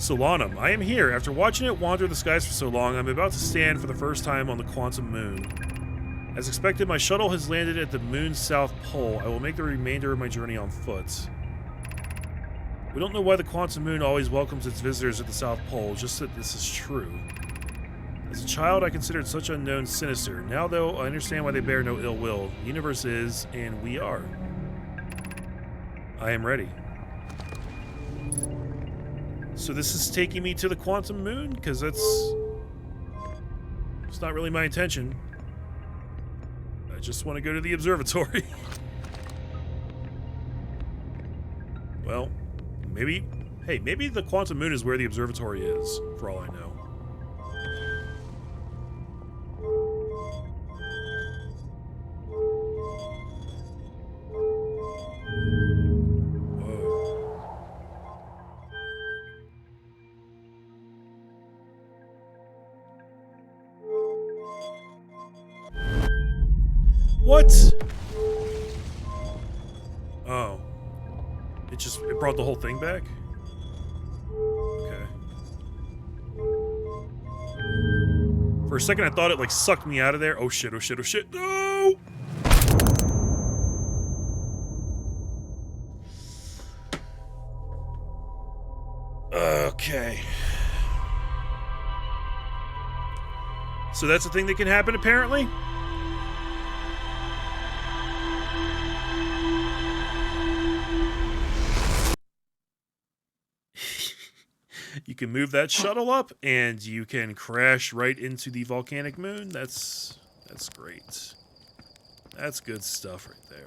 Solanum, I am here. After watching it wander the skies for so long, I'm about to stand for the first time on the quantum moon. As expected, my shuttle has landed at the moon's south pole. I will make the remainder of my journey on foot. We don't know why the quantum moon always welcomes its visitors at the South Pole, just that this is true. As a child, I considered such unknowns sinister. Now, though, I understand why they bear no ill will. The universe is, and we are. I am ready. So this is taking me to the quantum moon? Because it's not really my intention. I just want to go to the observatory. Well... maybe, hey, maybe the quantum moon is where the observatory is, for all I know. Whoa. What? Oh. It brought the whole thing back? Okay. For a second I thought it like sucked me out of there. Oh shit, oh shit, oh shit. No! Okay. So that's a thing that can happen apparently? You can move that shuttle up, and you can crash right into the volcanic moon. That's great. That's good stuff right there.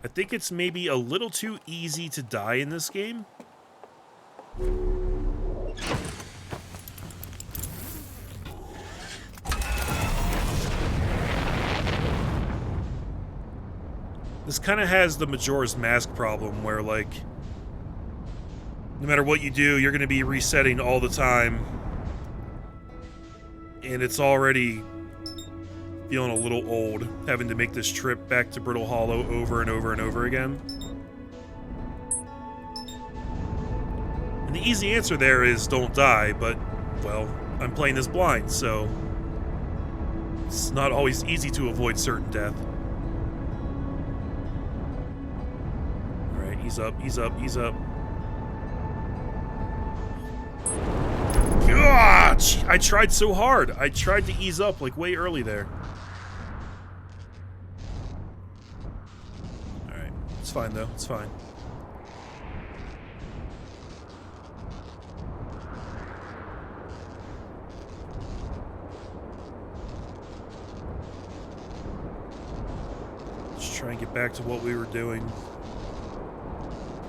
I think it's maybe a little too easy to die in this game. This kind of has the Majora's Mask problem where, like, no matter what you do, you're going to be resetting all the time. And it's already feeling a little old, having to make this trip back to Brittle Hollow over and over and over again. And the easy answer there is don't die, but, well, I'm playing this blind, so it's not always easy to avoid certain death. Ease up, ease up, ease up. Gosh! I tried so hard. I tried to ease up like way early there. Alright. It's fine though. It's fine. Let's try and get back to what we were doing.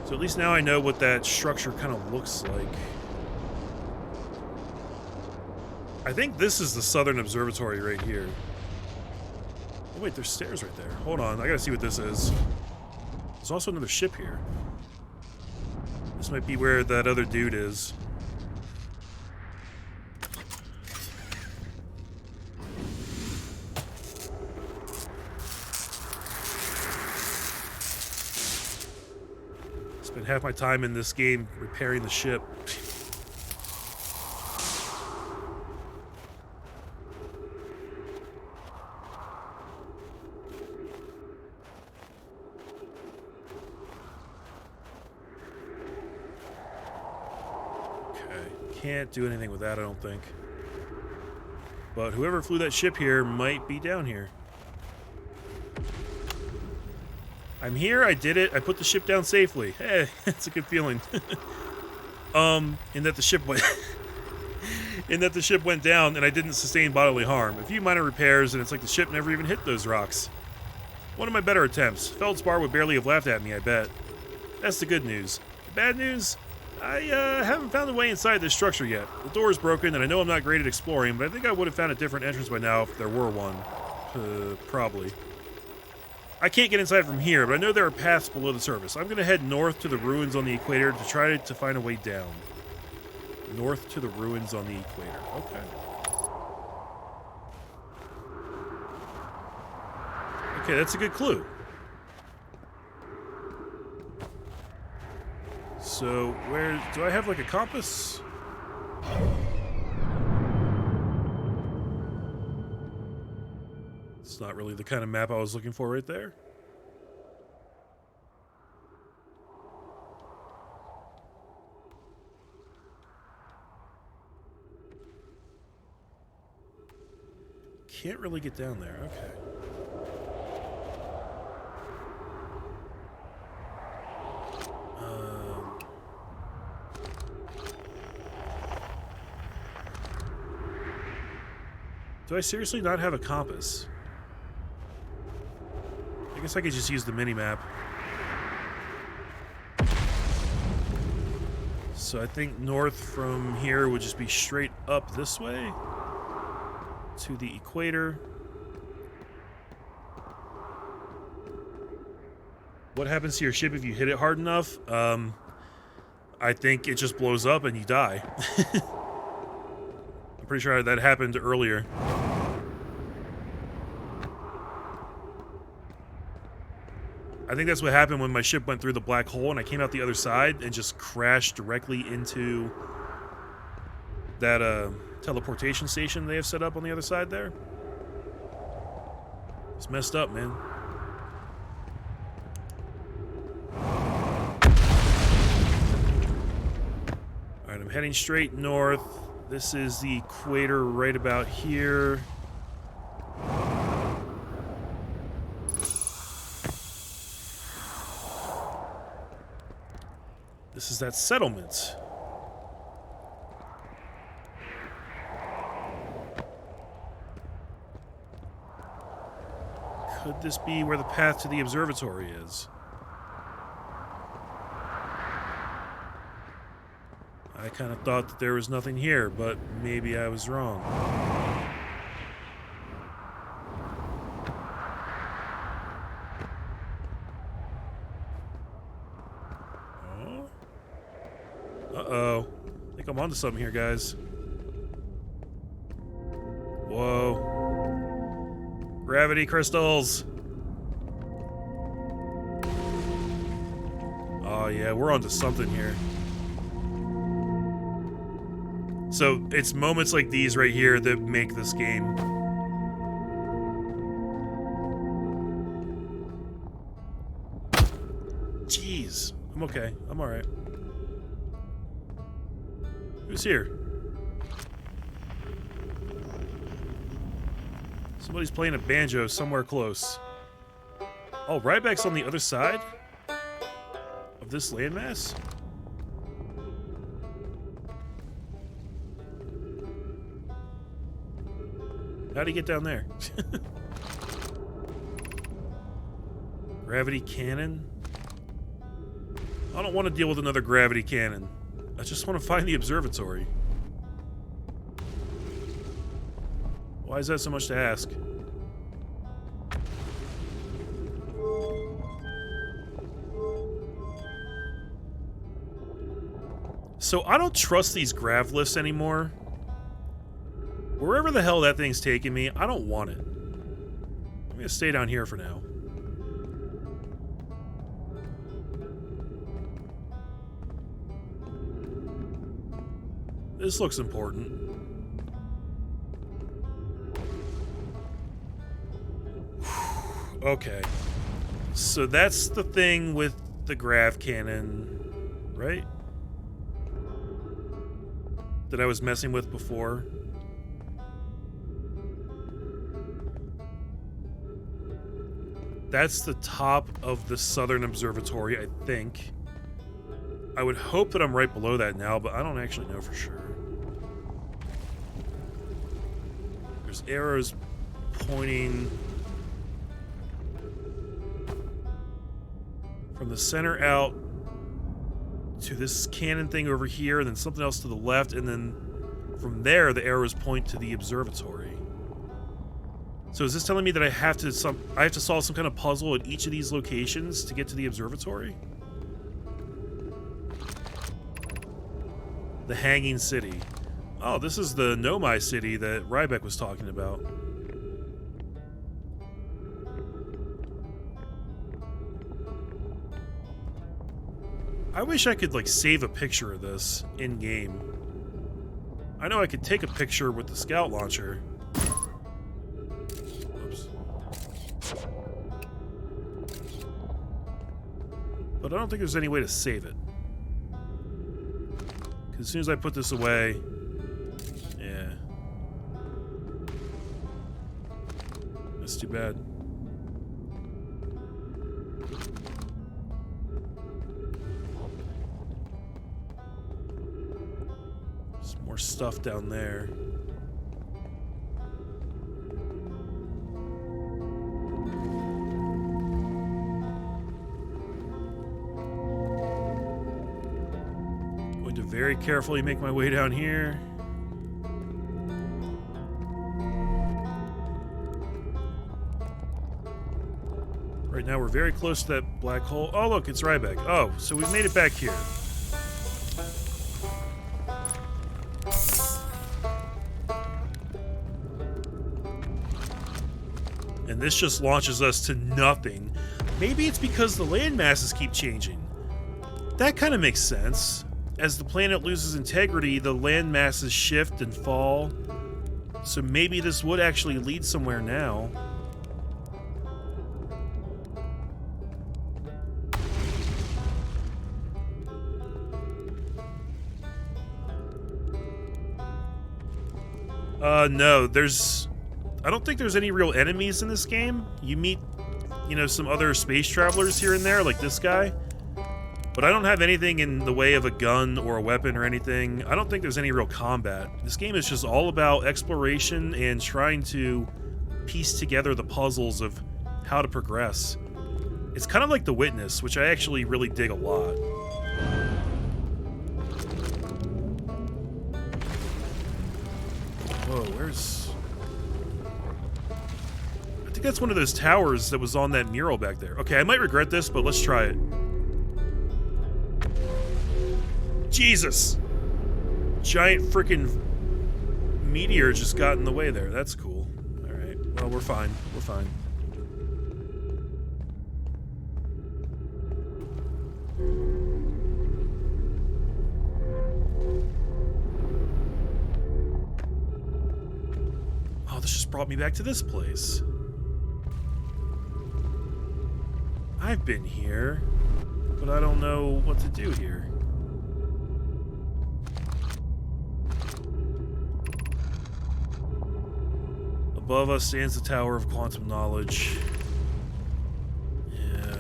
So at least now I know what that structure kind of looks like. I think this is the Southern Observatory right here. Oh wait, there's stairs right there. Hold on, I gotta see what this is. There's also another ship here. This might be where that other dude is. Spent half my time in this game repairing the ship. Can't do anything with that, I don't think. But whoever flew that ship here might be down here. I'm here, I did it, I put the ship down safely. Hey, that's a good feeling. In that the ship went in that the ship went down and I didn't sustain bodily harm. A few minor repairs and it's like the ship never even hit those rocks. One of my better attempts. Feldspar would barely have laughed at me, I bet. That's the good news. The bad news? I haven't found a way inside this structure yet. The door is broken, and I know I'm not great at exploring, but I think I would have found a different entrance by now if there were one. Probably. I can't get inside from here, but I know there are paths below the surface. I'm going to head north to the ruins on the equator to try to find a way down. North to the ruins on the equator. Okay. Okay, that's a good clue. So, where... do I have, like, a compass? It's not really the kind of map I was looking for right there. Can't really get down there. Okay. Do I seriously not have a compass? I guess I could just use the mini-map. So I think north from here would just be straight up this way to the equator. What happens to your ship if you hit it hard enough? I think it just blows up and you die. I'm pretty sure that happened earlier. I think that's what happened when my ship went through the black hole and I came out the other side and just crashed directly into that teleportation station they have set up on the other side there. It's messed up, man. Alright, I'm heading straight north. This is the equator right about here. This is that settlement. Could this be where the path to the observatory is? I kind of thought that there was nothing here, but maybe I was wrong. Uh-oh. I think I'm onto something here, guys. Whoa. Gravity crystals. Oh, yeah, we're onto something here. So, it's moments like these right here that make this game. Jeez. I'm okay. I'm alright. Who's here? Somebody's playing a banjo somewhere close. Oh, Ryback's on the other side of this landmass? How'd he get down there? Gravity cannon? I don't want to deal with another gravity cannon. I just want to find the observatory. Why is that so much to ask? So I don't trust these grav lifts anymore. Wherever the hell that thing's taking me, I don't want it. I'm gonna stay down here for now. This looks important. Okay. So that's the thing with the grav cannon, right? That I was messing with before. That's the top of the southern observatory, I think. I would hope that I'm right below that now, but I don't actually know for sure. There's arrows pointing from the center out to this cannon thing over here, and then something else to the left, and then from there the arrows point to the observatory. So is this telling me that I have to solve some kind of puzzle at each of these locations to get to the observatory? The Hanging City. Oh, this is the Nomai city that Ryback was talking about. I wish I could, like, save a picture of this in-game. I know I could take a picture with the scout launcher. Oops. But I don't think there's any way to save it. Because as soon as I put this away... Yeah. That's too bad. More stuff down there. Going to very carefully make my way down here. Right now we're very close to that black hole. Oh look, it's Ryback. Oh, so we've made it back here. And this just launches us to nothing. Maybe it's because the land masses keep changing. That kind of makes sense. As the planet loses integrity, the land masses shift and fall. So maybe this would actually lead somewhere now. No, I don't think there's any real enemies in this game. You meet, you know, some other space travelers here and there, like this guy. But I don't have anything in the way of a gun or a weapon or anything. I don't think there's any real combat. This game is just all about exploration and trying to piece together the puzzles of how to progress. It's kind of like The Witness, which I actually really dig a lot. Whoa, where's... I think that's one of those towers that was on that mural back there. Okay, I might regret this, but let's try it. Jesus! Giant freaking meteor just got in the way there. That's cool. Alright, well, we're fine. We're fine. Oh, this just brought me back to this place. I've been here, but I don't know what to do here. Above us stands the Tower of Quantum Knowledge. Yeah.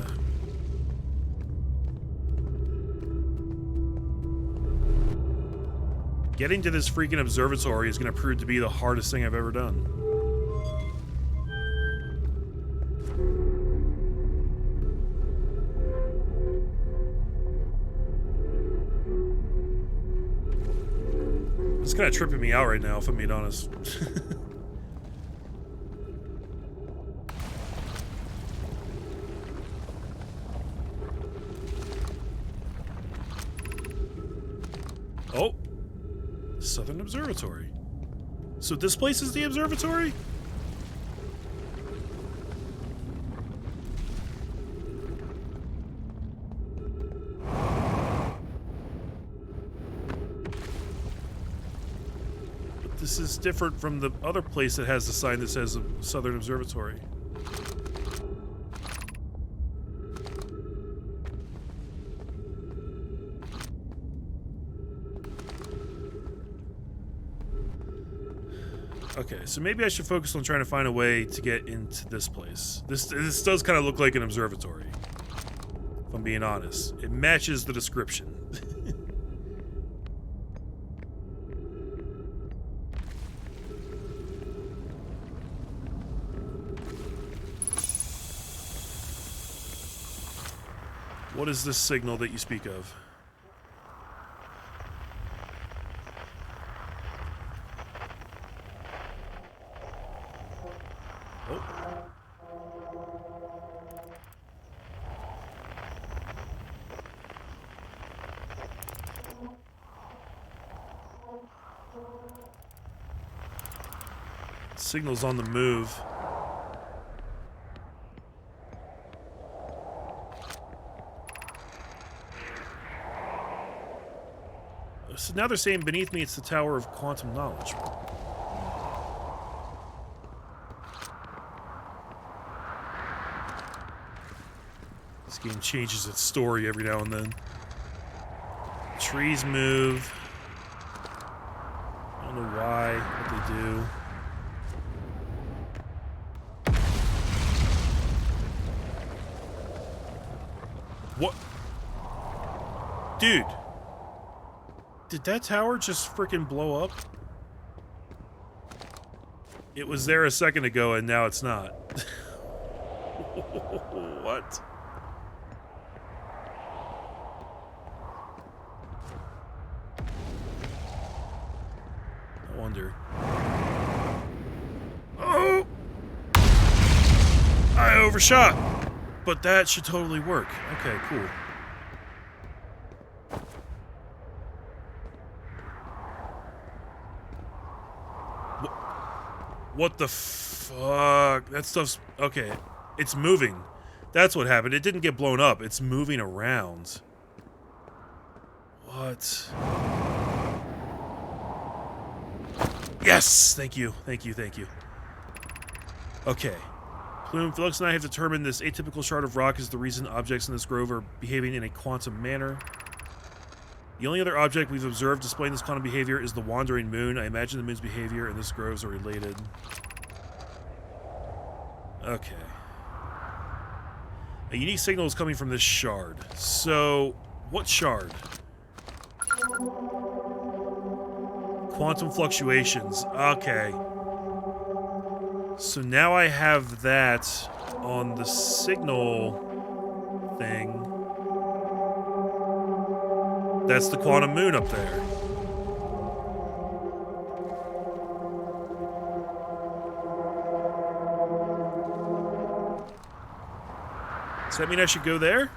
Getting to this freaking observatory is going to prove to be the hardest thing I've ever done. It's kind of tripping me out right now, if I'm being honest. Oh, Southern Observatory. So this place is the observatory? But this is different from the other place that has the sign that says Southern Observatory. Okay, so maybe I should focus on trying to find a way to get into this place. This does kind of look like an observatory, if I'm being honest. It matches the description. What is this signal that you speak of? Signal's on the move. now they're saying beneath me it's the Tower of Quantum Knowledge. This game changes its story every now and then. Trees move. I don't know why, what they do. What? Dude. Did that tower just freaking blow up? It was there a second ago and now it's not. What? I wonder. Oh! I overshot! But that should totally work. Okay, cool. What the fuck? That stuff's... Okay. It's moving. That's what happened. It didn't get blown up. It's moving around. What? Yes! Thank you. Thank you. Thank you. Okay. Plume, Felix and I have determined this atypical shard of rock is the reason objects in this grove are behaving in a quantum manner. The only other object we've observed displaying this quantum behavior is the wandering moon. I imagine the moon's behavior and this groves are related. Okay. A unique signal is coming from this shard. So, what shard? Quantum fluctuations. Okay. So now I have that on the signal thing. That's the quantum moon up there. Does that mean I should go there?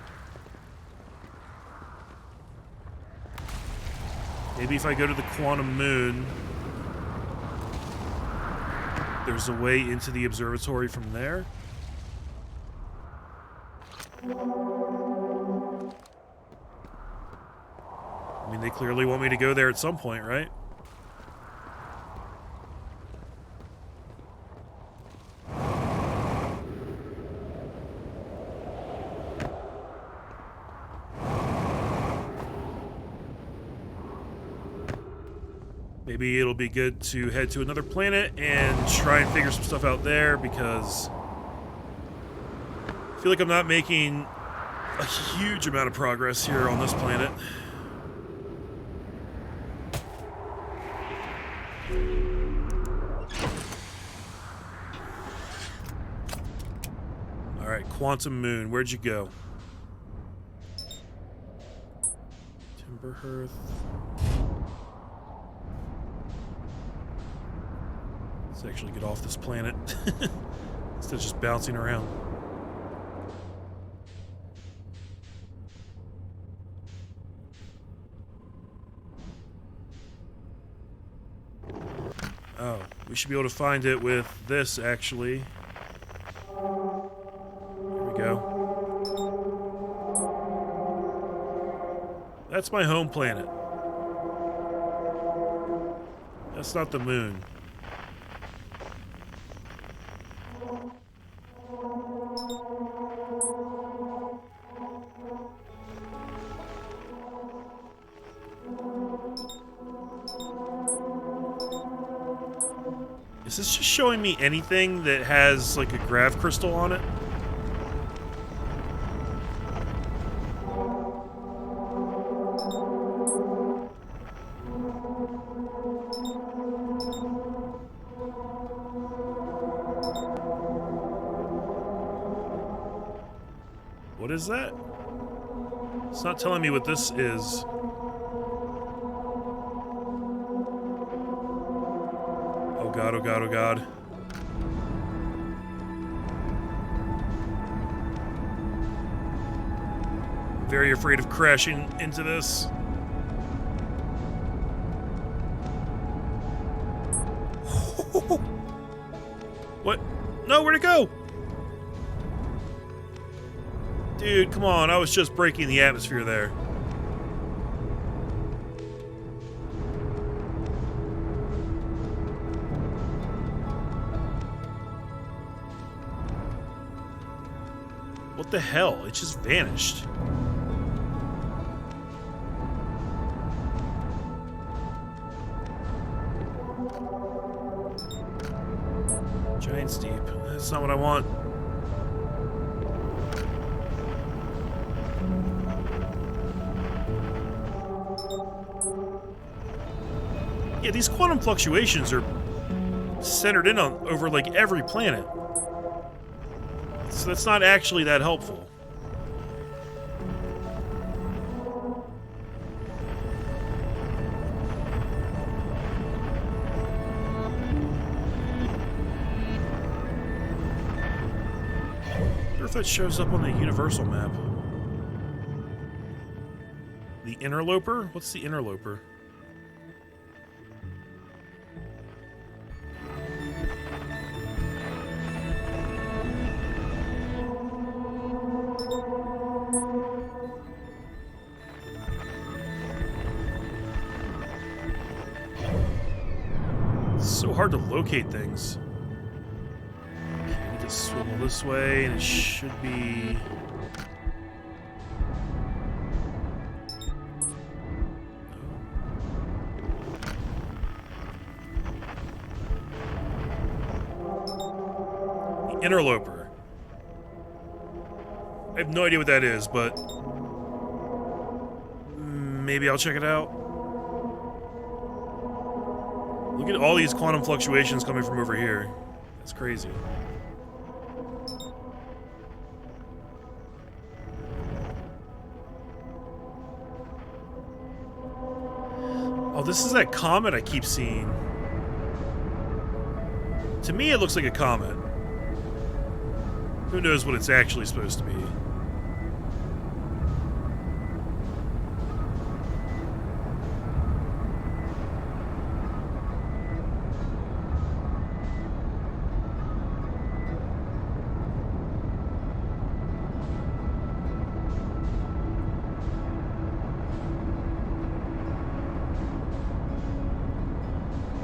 Maybe if I go to the quantum moon, there's a way into the observatory from there. I mean, they clearly want me to go there at some point, right? Maybe it'll be good to head to another planet and try and figure some stuff out there, because I feel like I'm not making a huge amount of progress here on this planet. Alright, Quantum Moon, where'd you go? Timberhearth. Let's actually get off this planet instead of just bouncing around. Oh, we should be able to find it with this, actually. Here we go. That's my home planet. That's not the moon. Is this just showing me anything that has, like, a grav crystal on it? What is that? It's not telling me what this is. Oh god, oh god, oh god. I'm very afraid of crashing into this. What? No, where'd it go? Dude, come on, I was just breaking the atmosphere there. What the hell? It just vanished. Giant's Deep. That's not what I want. Yeah, these quantum fluctuations are centered in on over like every planet. So that's not actually that helpful. I wonder if that shows up on the universal map. The interloper? What's the interloper? So hard to locate things. Okay, I need to swivel this way, and it should be... The interloper. I have no idea what that is, but... maybe I'll check it out. Look at all these quantum fluctuations coming from over here. That's crazy. Oh, this is that comet I keep seeing. To me, it looks like a comet. Who knows what it's actually supposed to be?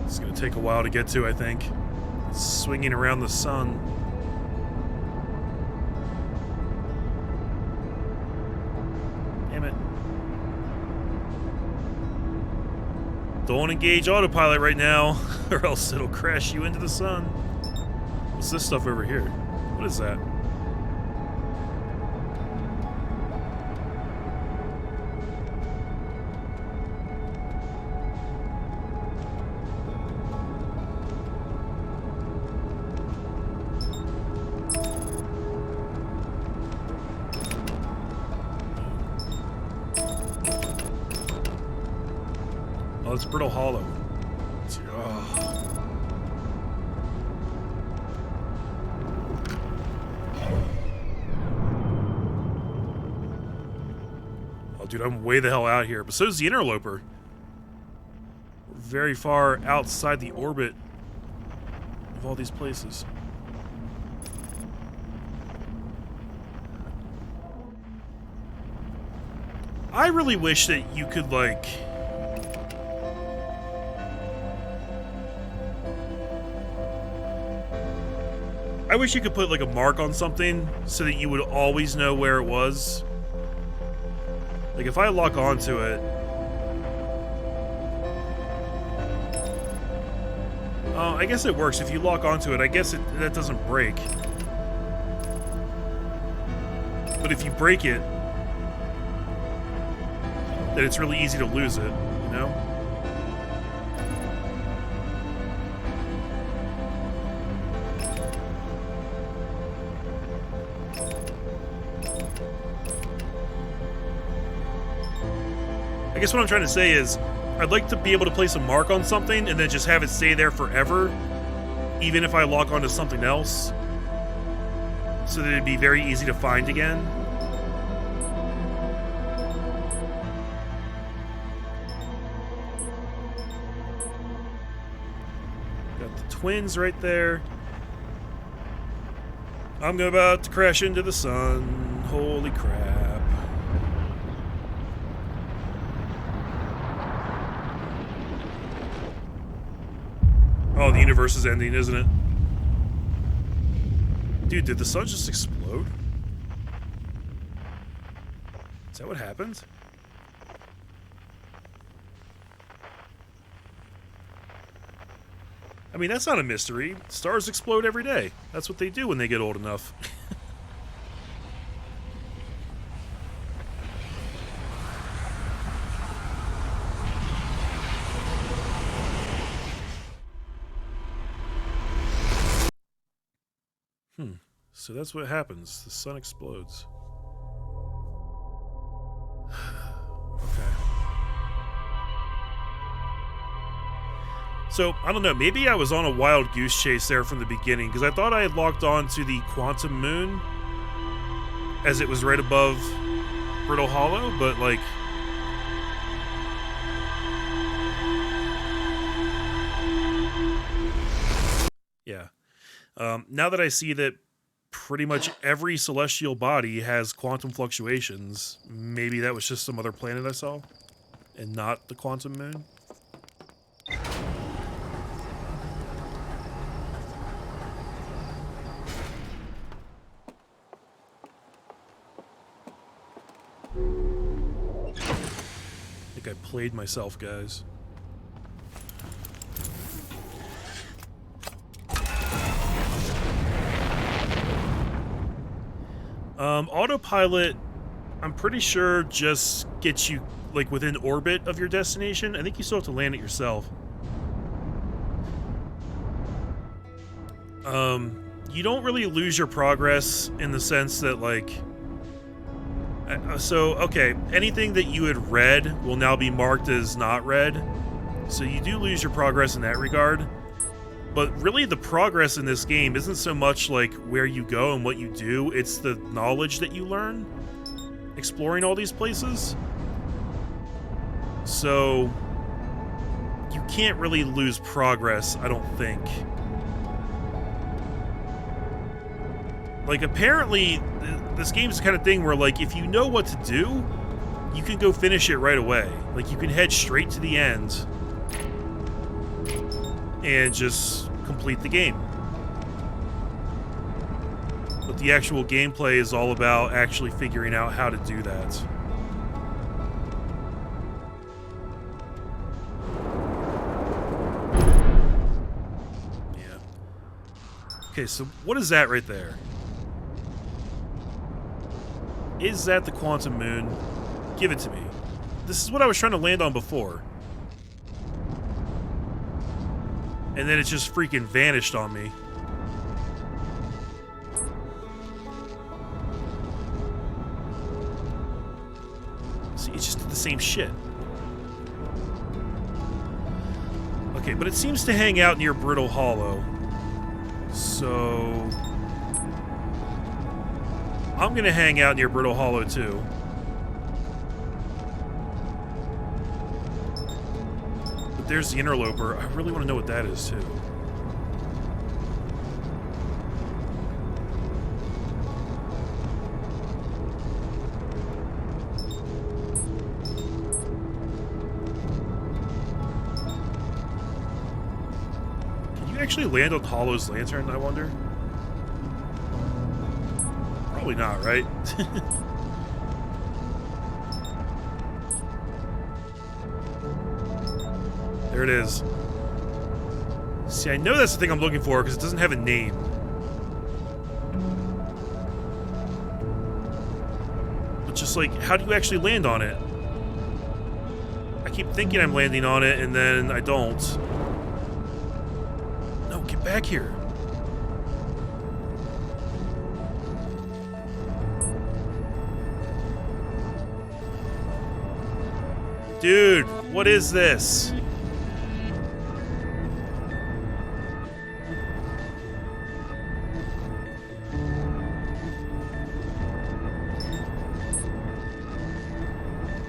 It's gonna take a while to get to, I think. It's swinging around the sun. Damn it. Don't engage autopilot right now, or else it'll crash you into the sun. What's this stuff over here? What is that? Oh, it's Brittle Hollow. Oh, dude, I'm way the hell out here. But so is the interloper. We're very far outside the orbit of all these places. I really wish that you could, like... I wish you could put, like, a mark on something so that you would always know where it was. Like, if I lock onto it... I guess it works. If you lock onto it, I guess that doesn't break. But if you break it, then it's really easy to lose it, you know? I guess what I'm trying to say is, I'd like to be able to place a mark on something and then just have it stay there forever, even if I lock onto something else, so that it'd be very easy to find again. Got the twins right there. I'm about to crash into the sun. Holy crap. Oh, the universe is ending, isn't it? Dude, did the sun just explode? Is that what happened? I mean, that's not a mystery. Stars explode every day. That's what they do when they get old enough. So that's what happens. The sun explodes. Okay. So, I don't know, maybe I was on a wild goose chase there from the beginning, because I thought I had locked on to the quantum moon as it was right above Brittle Hollow, but, like... Yeah. Now that I see that pretty much every celestial body has quantum fluctuations, maybe that was just some other planet I saw, and not the quantum moon. I think I played myself, guys. Autopilot, I'm pretty sure, just gets you, like, within orbit of your destination. I think you still have to land it yourself. You don't really lose your progress in the sense that, like... okay, anything that you had read will now be marked as not read. So you do lose your progress in that regard. But really, the progress in this game isn't so much like where you go and what you do, it's the knowledge that you learn exploring all these places. So you can't really lose progress, I don't think. Like, apparently, this game's the kind of thing where, like, if you know what to do, you can go finish it right away. Like, you can head straight to the end and just complete the game. But the actual gameplay is all about actually figuring out how to do that. Yeah. Okay, so what is that right there? Is that the quantum moon? Give it to me. This is what I was trying to land on before. And then it just freaking vanished on me. See, it's just the same shit. Okay, but it seems to hang out near Brittle Hollow. So... I'm gonna hang out near Brittle Hollow, too. There's the interloper. I really want to know what that is, too. Can you actually land on Hollow's lantern, I wonder? Probably not, right? There it is. See, I know that's the thing I'm looking for because it doesn't have a name. But just like, how do you actually land on it? I keep thinking I'm landing on it and then I don't. No, get back here. Dude, what is this?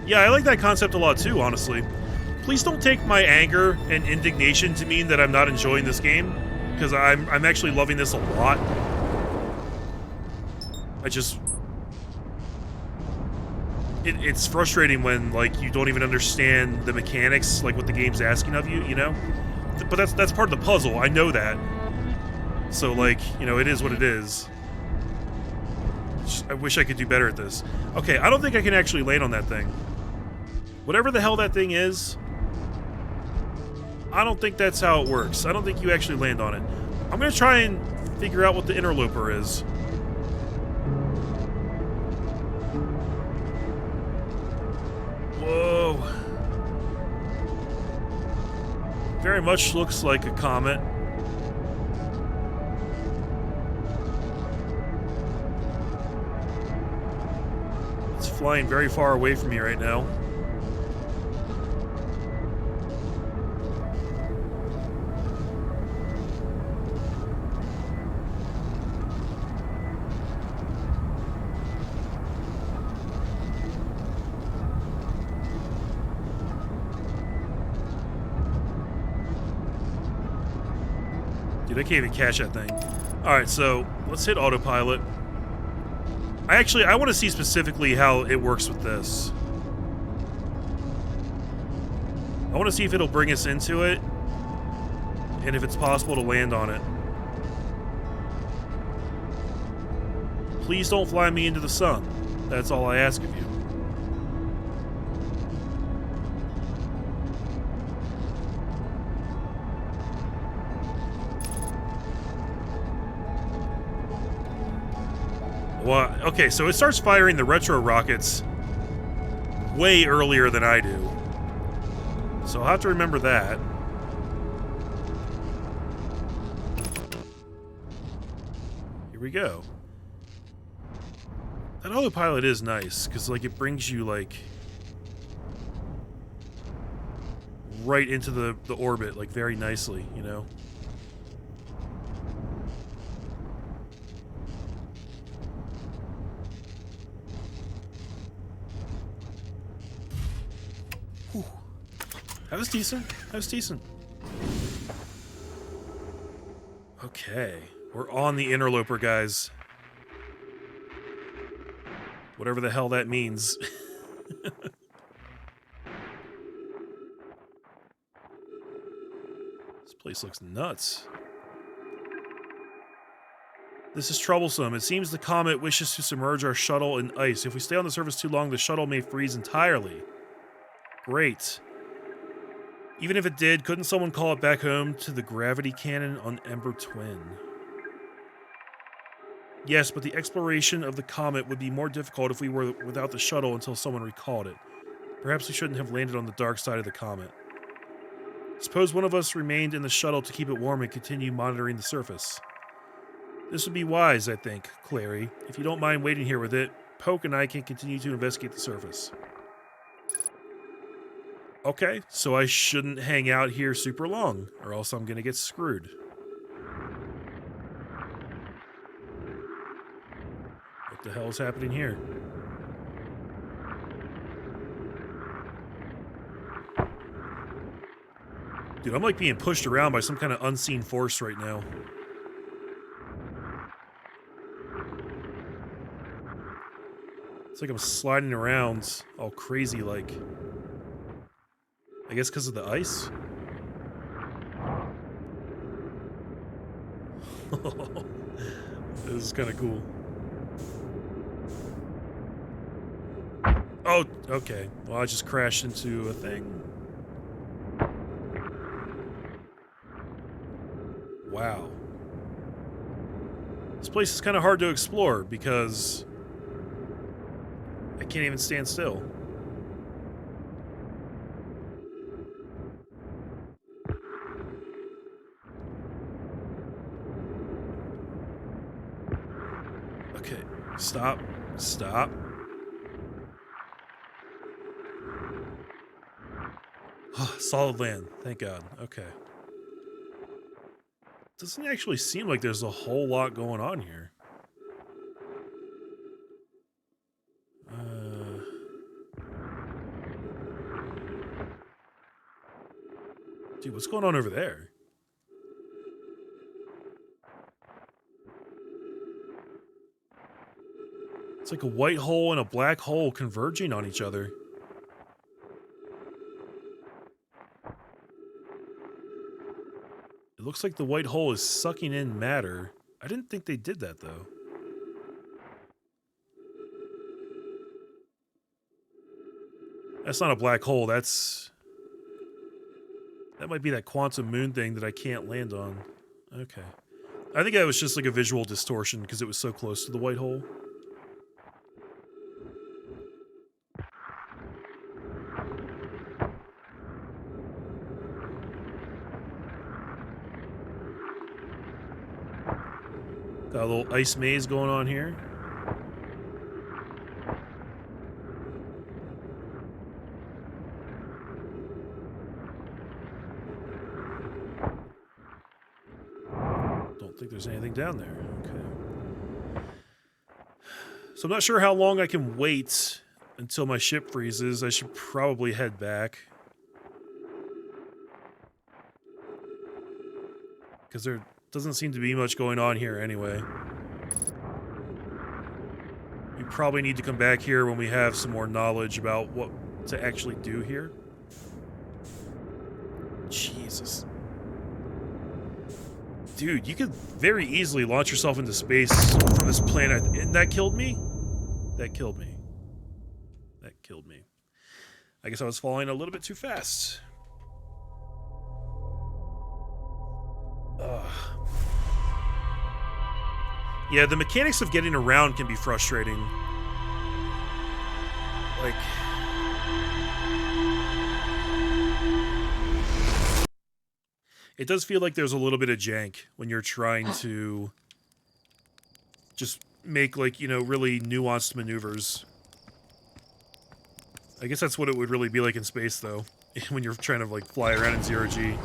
Yeah, I like that concept a lot too, honestly. Please don't take my anger and indignation to mean that I'm not enjoying this game, because I'm actually loving this a lot. I just... It's frustrating when, like, you don't even understand the mechanics, like what the game's asking of you, you know? But that's part of the puzzle, I know that. So, like, you know, it is what it is. I wish I could do better at this. Okay, I don't think I can actually land on that thing. Whatever the hell that thing is, I don't think that's how it works. I don't think you actually land on it. I'm going to try and figure out what the interloper is. Whoa. Very much looks like a comet. It's flying very far away from me right now. Dude, I can't even catch that thing. Alright, so let's hit autopilot. I want to see specifically how it works with this. I want to see if it'll bring us into it, and if it's possible to land on it. Please don't fly me into the sun. That's all I ask of you. Well, okay, so it starts firing the retro rockets way earlier than I do. So I'll have to remember that. Here we go. That autopilot is nice, because, like, it brings you, like, right into the orbit, like, very nicely, you know? Whew. That was decent. That was decent. Okay. We're on the interloper, guys. Whatever the hell that means. This place looks nuts. This is troublesome. It seems the comet wishes to submerge our shuttle in ice. If we stay on the surface too long, the shuttle may freeze entirely. Great. Even if it did, couldn't someone call it back home to the gravity cannon on Ember Twin? Yes, but the exploration of the comet would be more difficult if we were without the shuttle until someone recalled it. Perhaps we shouldn't have landed on the dark side of the comet. Suppose one of us remained in the shuttle to keep it warm and continue monitoring the surface. This would be wise, I think, Clary. If you don't mind waiting here with it, Poke and I can continue to investigate the surface. Okay, so I shouldn't hang out here super long, or else I'm gonna get screwed. What the hell is happening here? Dude, I'm like being pushed around by some kind of unseen force right now. It's like I'm sliding around all crazy like. I guess because of the ice? This is kind of cool. Oh, okay. Well, I just crashed into a thing. Wow. This place is kind of hard to explore because I can't even stand still. Okay, stop, stop. Solid land, thank God. Okay. Doesn't actually seem like there's a whole lot going on here. Dude, what's going on over there? It's like a white hole and a black hole converging on each other. It looks like the white hole is sucking in matter. I didn't think they did that, though. That's not a black hole. That might be that quantum moon thing that I can't land on. Okay. I think that was just like a visual distortion because it was so close to the white hole. Got a little ice maze going on here. Don't think there's anything down there. Okay. So I'm not sure how long I can wait until my ship freezes. I should probably head back. Because there doesn't seem to be much going on here anyway. We probably need to come back here when we have some more knowledge about what to actually do here. Jesus. Dude, you could very easily launch yourself into space from this planet. And that killed me? That killed me. That killed me. I guess I was falling a little bit too fast. Ugh. Yeah, the mechanics of getting around can be frustrating. Like... It does feel like there's a little bit of jank when you're trying to just make, like, you know, really nuanced maneuvers. I guess that's what it would really be like in space, though, when you're trying to, like, fly around in zero-G.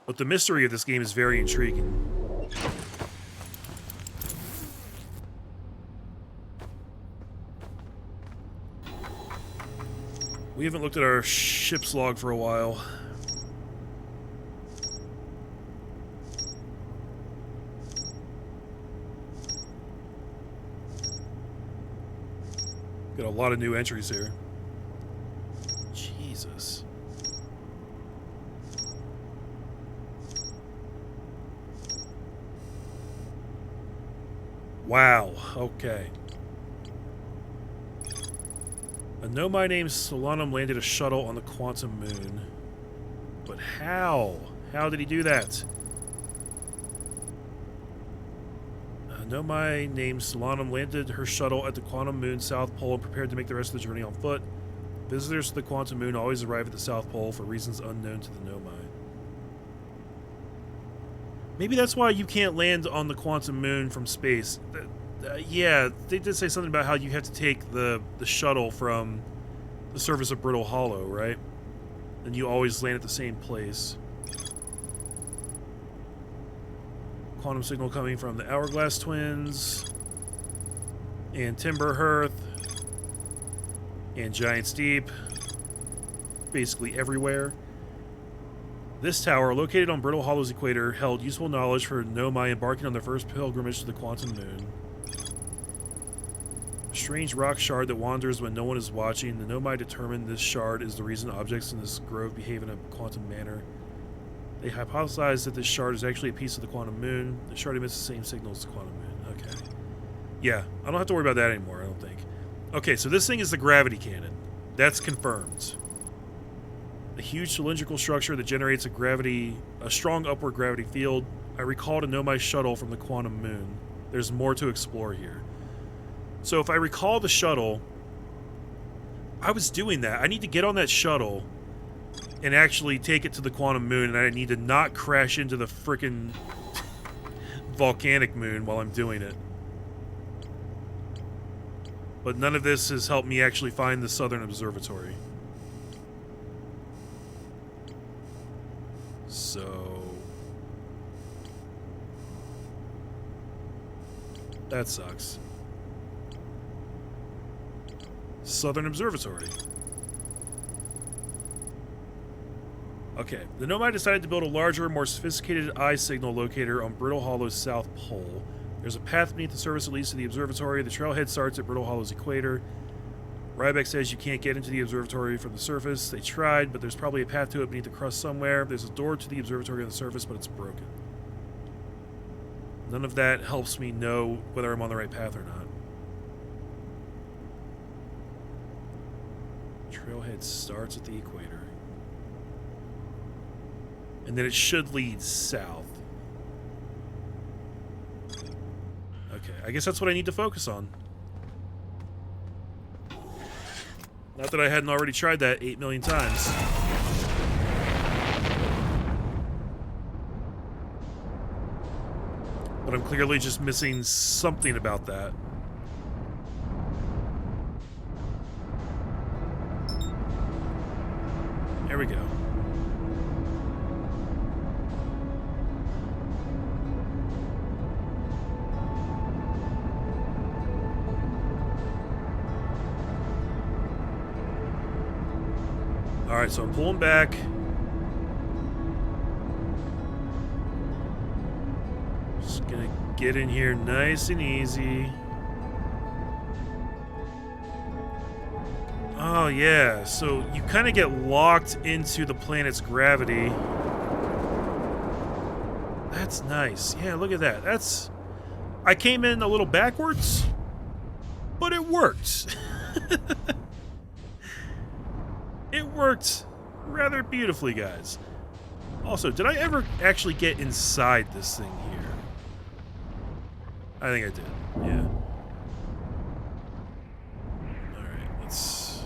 But the mystery of this game is very intriguing. We haven't looked at our ship's log for a while. Got a lot of new entries here. Jesus. Wow, okay. A Nomai named Solanum landed a shuttle on the quantum moon. But how? How did he do that? A Nomai named Solanum landed her shuttle at the quantum moon's south pole and prepared to make the rest of the journey on foot. Visitors to the quantum moon always arrive at the south pole for reasons unknown to the Nomai. Maybe that's why you can't land on the quantum moon from space. Yeah, they did say something about how you have to take the shuttle from the surface of Brittle Hollow, right? And you always land at the same place. Quantum signal coming from the Hourglass Twins, and Timber Hearth, and Giant's Deep. Basically everywhere. This tower, located on Brittle Hollow's equator, held useful knowledge for Nomai embarking on their first pilgrimage to the quantum moon. A strange rock shard that wanders when no one is watching. The Nomai determined this shard is the reason objects in this grove behave in a quantum manner. They hypothesized that this shard is actually a piece of the quantum moon. The shard emits the same signal as the quantum moon. Okay. Yeah, I don't have to worry about that anymore, I don't think. Okay, so this thing is the gravity cannon. That's confirmed. A huge cylindrical structure that generates a strong upward gravity field. I recalled a Nomai shuttle from the quantum moon. There's more to explore here. So if I recall the shuttle, I was doing that. I need to get on that shuttle and actually take it to the quantum moon, and I need to not crash into the frickin' volcanic moon while I'm doing it. But none of this has helped me actually find the southern observatory. So... that sucks. Southern Observatory. Okay, the Nomai decided to build a larger, more sophisticated eye signal locator on Brittle Hollow's south pole. There's a path beneath the surface that leads to the observatory. The trailhead starts at Brittle Hollow's equator. Ryback says you can't get into the observatory from the surface. They tried, but there's probably a path to it beneath the crust somewhere. There's a door to the observatory on the surface, but it's broken. None of that helps me know whether I'm on the right path or not. Trailhead starts at the equator. And then it should lead south. Okay, I guess that's what I need to focus on. Not that I hadn't already tried that 8 million times. But I'm clearly just missing something about that. There we go. Alright, so I'm pulling back. Just gonna get in here nice and easy. Oh yeah, so you kind of get locked into the planet's gravity. That's nice. Yeah, look at that. That's... I came in a little backwards, but it worked. It worked rather beautifully, guys. Also, did I ever actually get inside this thing here? I think I did, yeah. Alright, let's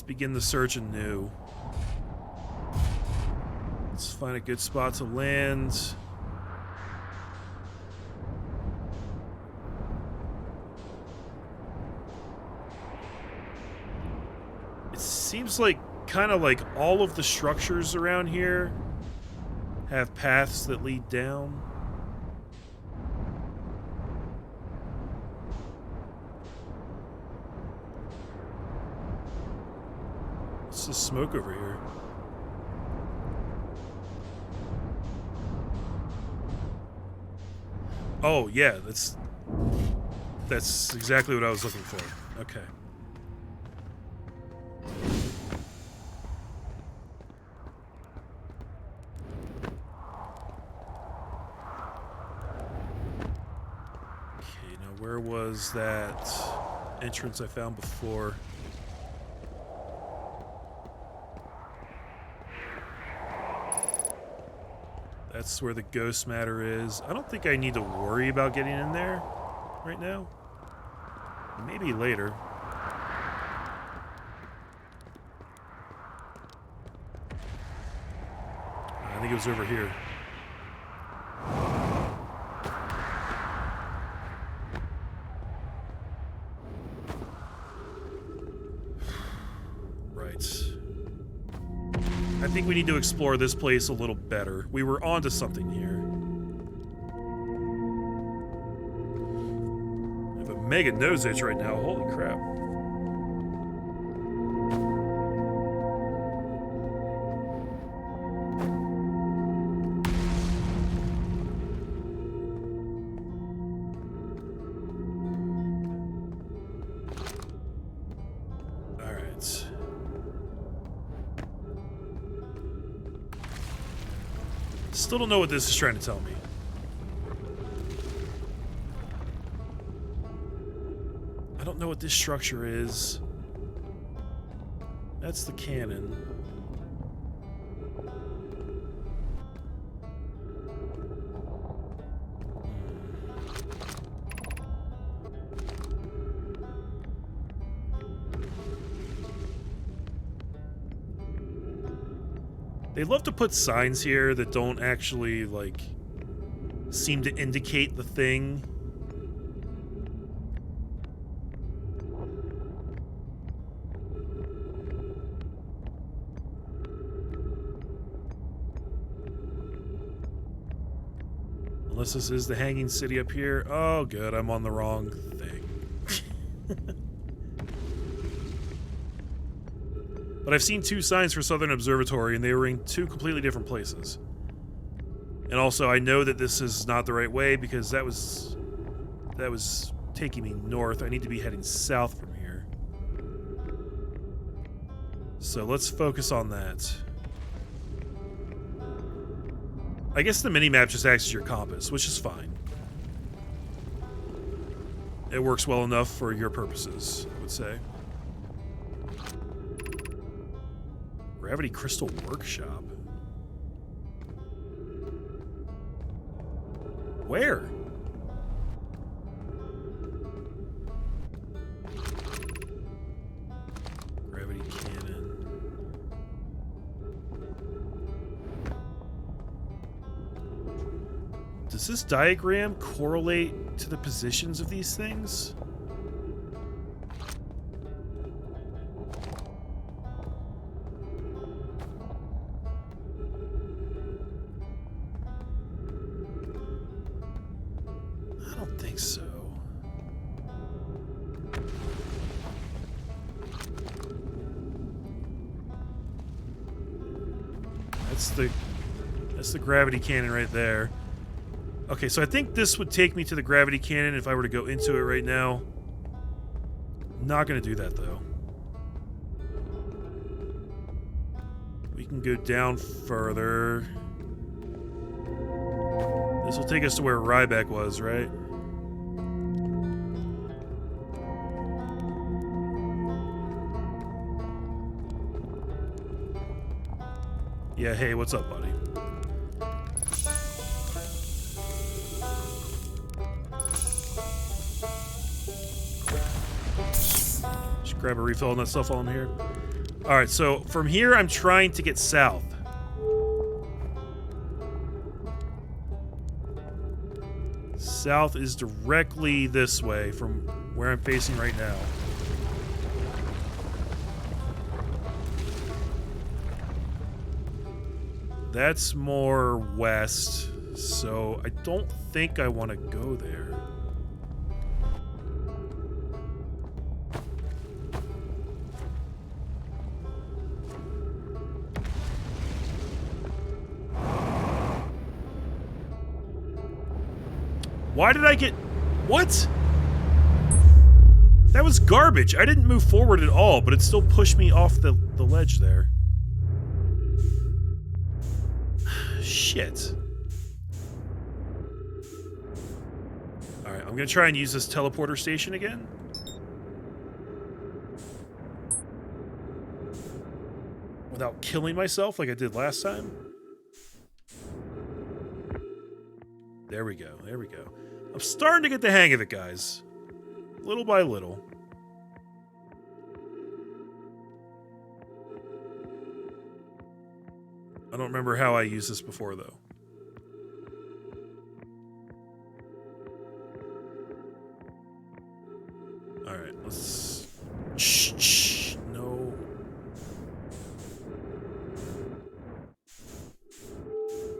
begin the search anew. Let's find a good spot to land. Seems like kind of like all of the structures around here have paths that lead down. What's this smoke over here? Oh yeah, that's exactly what I was looking for. Okay. Where was that entrance I found before? That's where the ghost matter is. I don't think I need to worry about getting in there right now. Maybe later. I think it was over here. I think we need to explore this place a little better. We were onto something here. I have a mega nose itch right now. Holy crap. Still don't know what this is trying to tell me. I don't know what this structure is. That's the cannon. They love to put signs here that don't actually, like, seem to indicate the thing. Unless this is the hanging city up here. Oh, good, I'm on the wrong thing. But I've seen two signs for Southern Observatory, and they were in two completely different places. And also, I know that this is not the right way, because that was taking me north. I need to be heading south from here. So let's focus on that. I guess the mini-map just acts as your compass, which is fine. It works well enough for your purposes, I would say. Gravity Crystal Workshop. Where? Gravity cannon. Does this diagram correlate to the positions of these things? I don't think so. That's the gravity cannon right there. Okay, so I think this would take me to the gravity cannon if I were to go into it right now. Not gonna do that though. We can go down further. This will take us to where Ryback was, right? Yeah, hey, what's up, buddy? Just grab a refill on that stuff while I'm here. Alright, so from here, I'm trying to get south. South is directly this way from where I'm facing right now. That's more west, so I don't think I want to go there. Why did I get... What? That was garbage. I didn't move forward at all, but it still pushed me off the ledge there. Shit. Alright, I'm gonna try and use this teleporter station again. Without killing myself like I did last time. There we go, there we go. I'm starting to get the hang of it, guys. Little by little. I don't remember how I used this before, though. Alright, let's... Shh, no.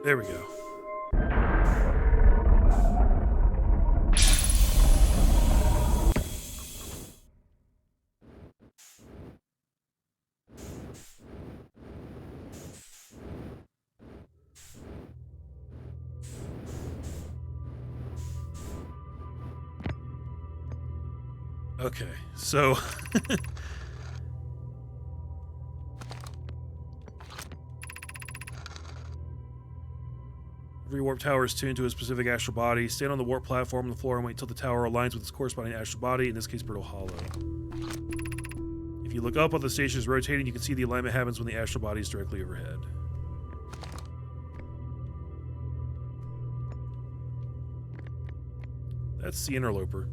There we go. Okay, so... Every warp tower is tuned to a specific astral body. Stand on the warp platform on the floor and wait until the tower aligns with its corresponding astral body, in this case, Brittle Hollow. If you look up while the station is rotating, you can see the alignment happens when the astral body is directly overhead. That's the interloper.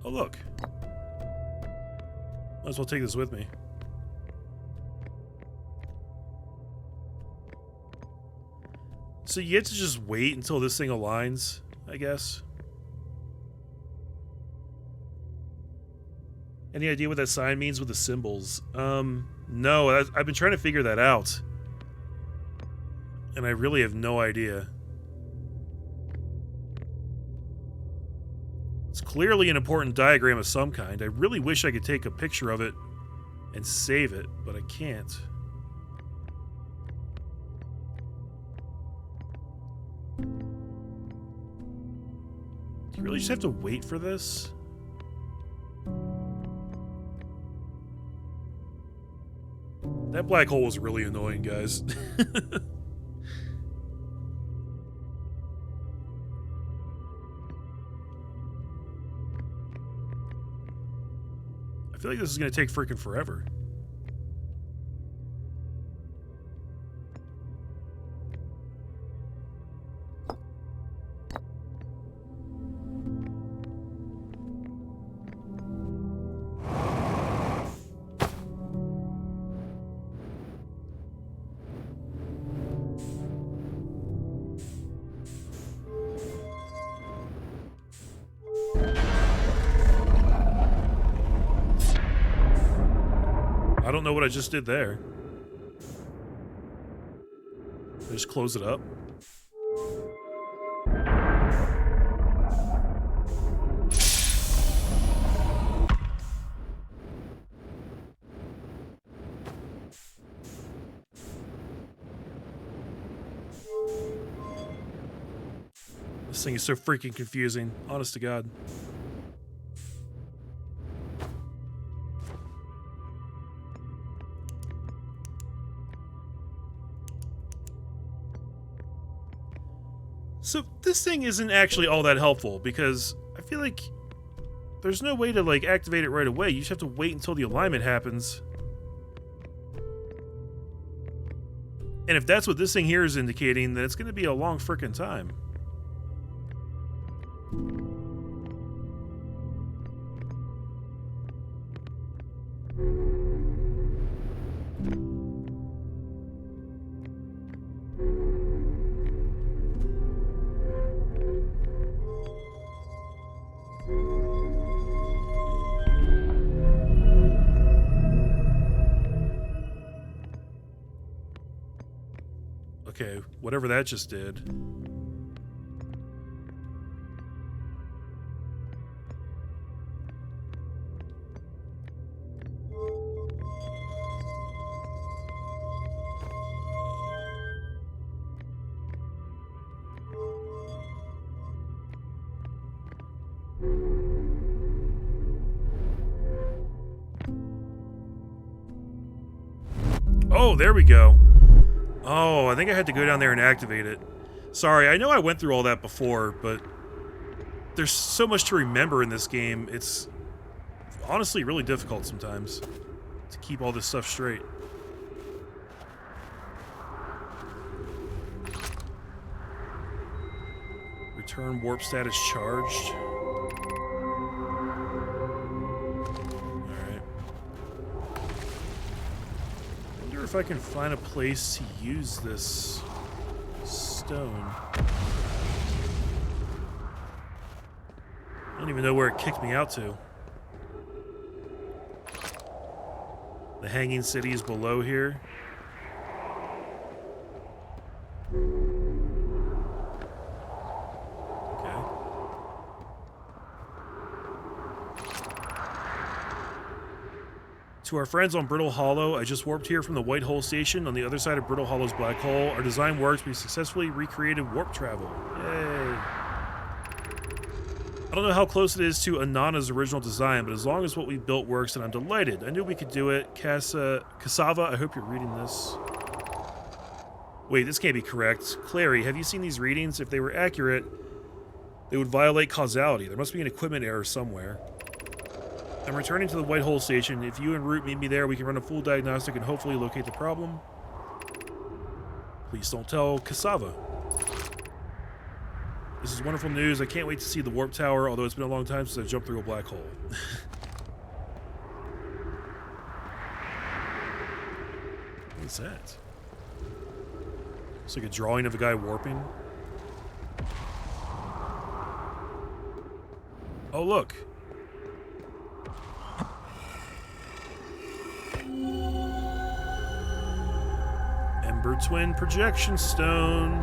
Oh, look. Might as well take this with me. So you have to just wait until this thing aligns, I guess. Any idea what that sign means with the symbols? No, I've been trying to figure that out. And I really have no idea. It's clearly an important diagram of some kind. I really wish I could take a picture of it and save it, but I can't. Do you really just have to wait for this? That black hole was really annoying, guys. I feel like this is going to take freaking forever. I don't know what I just did there. Just close it up. This thing is so freaking confusing, honest to God. So this thing isn't actually all that helpful because I feel like there's no way to like activate it right away. You just have to wait until the alignment happens. And if that's what this thing here is indicating, then it's going to be a long frickin' time. Okay, whatever that just did. Oh, there we go. Oh, I think I had to go down there and activate it. Sorry, I know I went through all that before, but there's so much to remember in this game. It's honestly really difficult sometimes to keep all this stuff straight. Return warp status charged. If I can find a place to use this stone. I don't even know where it kicked me out to. The hanging city is below here. To our friends on Brittle Hollow, I just warped here from the White Hole Station on the other side of Brittle Hollow's black hole. Our design works. We successfully recreated warp travel. Yay. I don't know how close it is to Anana's original design, but as long as what we built works, then I'm delighted. I knew we could do it. Cassava, I hope you're reading this. Wait, this can't be correct. Clary, have you seen these readings? If they were accurate, they would violate causality. There must be an equipment error somewhere. I'm returning to the White Hole Station. If you and Root meet me there, we can run a full diagnostic and hopefully locate the problem. Please don't tell Cassava. This is wonderful news. I can't wait to see the warp tower, although it's been a long time since I jumped through a black hole. What is that? It's like a drawing of a guy warping. Oh, look. Ember Twin Projection Stone.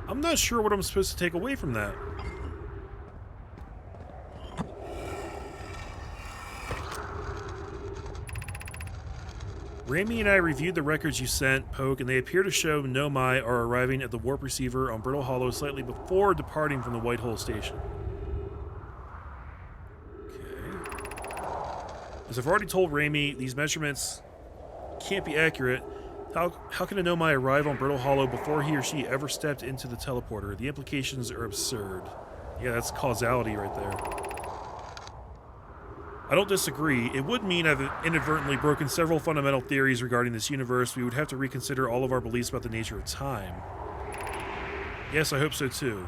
I'm not sure what I'm supposed to take away from that. Raimi and I reviewed the records you sent, Poke, and they appear to show Nomai are arriving at the warp receiver on Brittle Hollow slightly before departing from the White Hole station. Okay. As I've already told Raimi, these measurements can't be accurate. How can a Nomai arrive on Brittle Hollow before he or she ever stepped into the teleporter? The implications are absurd. Yeah, that's causality right there. I don't disagree. It would mean I've inadvertently broken several fundamental theories regarding this universe. We would have to reconsider all of our beliefs about the nature of time. Yes, I hope so too.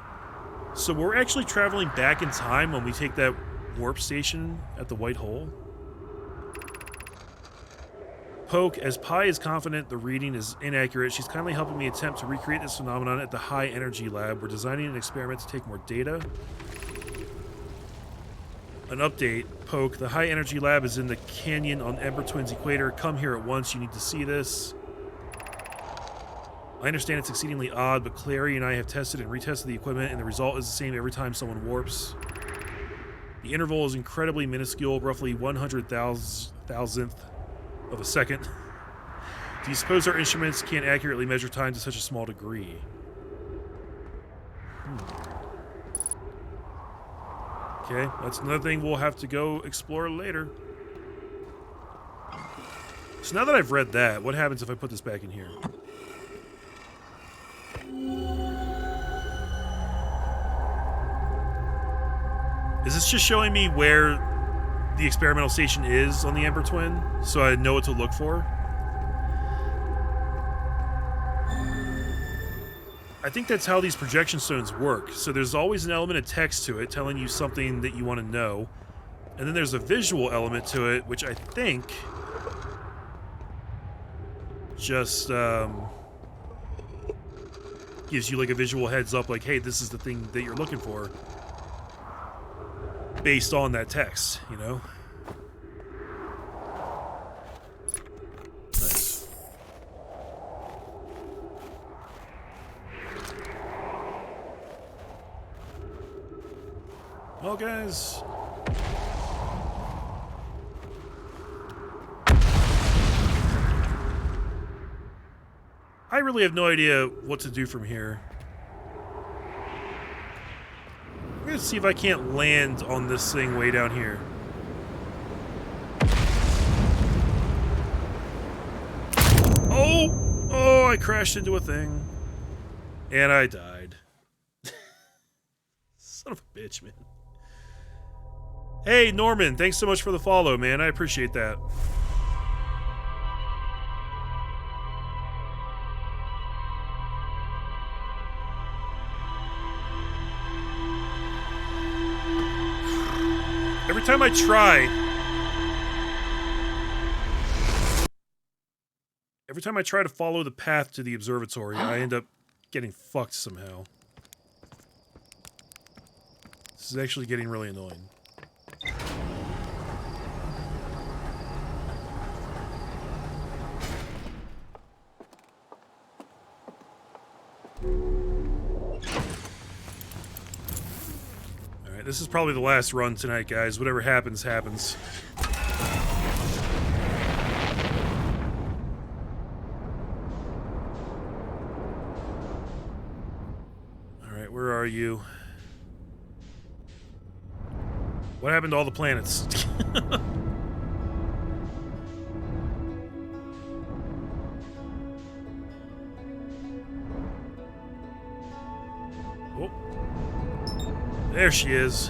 So we're actually traveling back in time when we take that warp station at the White Hole? Poke, as Pi is confident the reading is inaccurate, she's kindly helping me attempt to recreate this phenomenon at the High Energy Lab. We're designing an experiment to take more data. An update, Poke. The High Energy Lab is in the canyon on Ember Twin's equator. Come here at once. You need to see this. I understand it's exceedingly odd, but Clary and I have tested and retested the equipment, and the result is the same every time someone warps. The interval is incredibly minuscule, roughly 100,000th of a second. Do you suppose our instruments can't accurately measure time to such a small degree? Okay, that's another thing we'll have to go explore later. So now that I've read that, what happens if I put this back in here? Is this just showing me where the experimental station is on the Ember Twin, so I know what to look for? I think that's how these projection stones work. So there's always an element of text to it telling you something that you want to know. And then there's a visual element to it, which I think just gives you like a visual heads up, like, hey, this is the thing that you're looking for, based on that text, you know? Nice. Well, guys, I really have no idea what to do from here. I'm gonna see if I can't land on this thing way down here. Oh, I crashed into a thing. And I died. Son of a bitch, man. Hey, Norman, thanks so much for the follow, man. I appreciate that. Every time I try to follow the path to the observatory, I end up getting fucked somehow. This is actually getting really annoying. Alright, this is probably the last run tonight, guys. Whatever happens, happens. Alright, where are you? What happened to all the planets? Oh. There she is.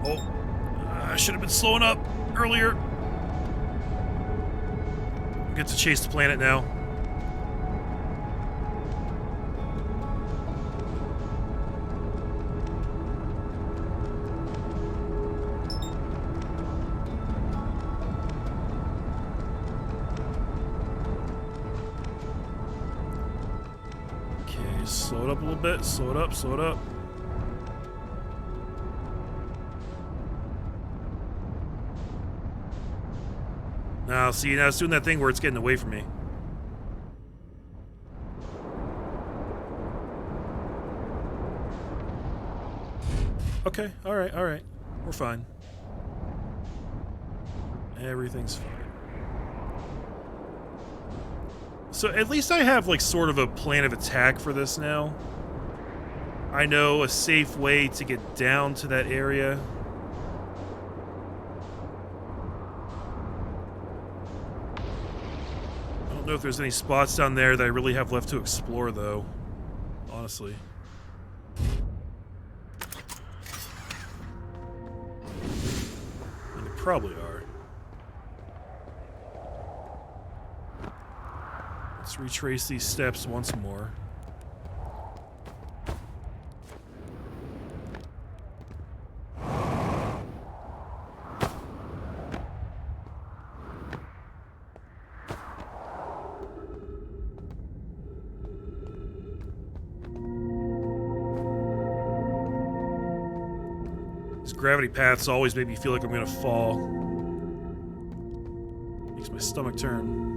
Oh. I should have been slowing up earlier. I get to chase the planet now. Okay, slow it up a little bit. Slow it up, slow it up. Now, see, now it's doing that thing where it's getting away from me. Okay, alright, alright. We're fine. Everything's fine. So at least I have, like, sort of a plan of attack for this now. I know a safe way to get down to that area. I don't know if there's any spots down there that I really have left to explore, though. Honestly. And there probably are. Let's retrace these steps once more. Gravity paths always make me feel like I'm gonna fall. Makes my stomach turn.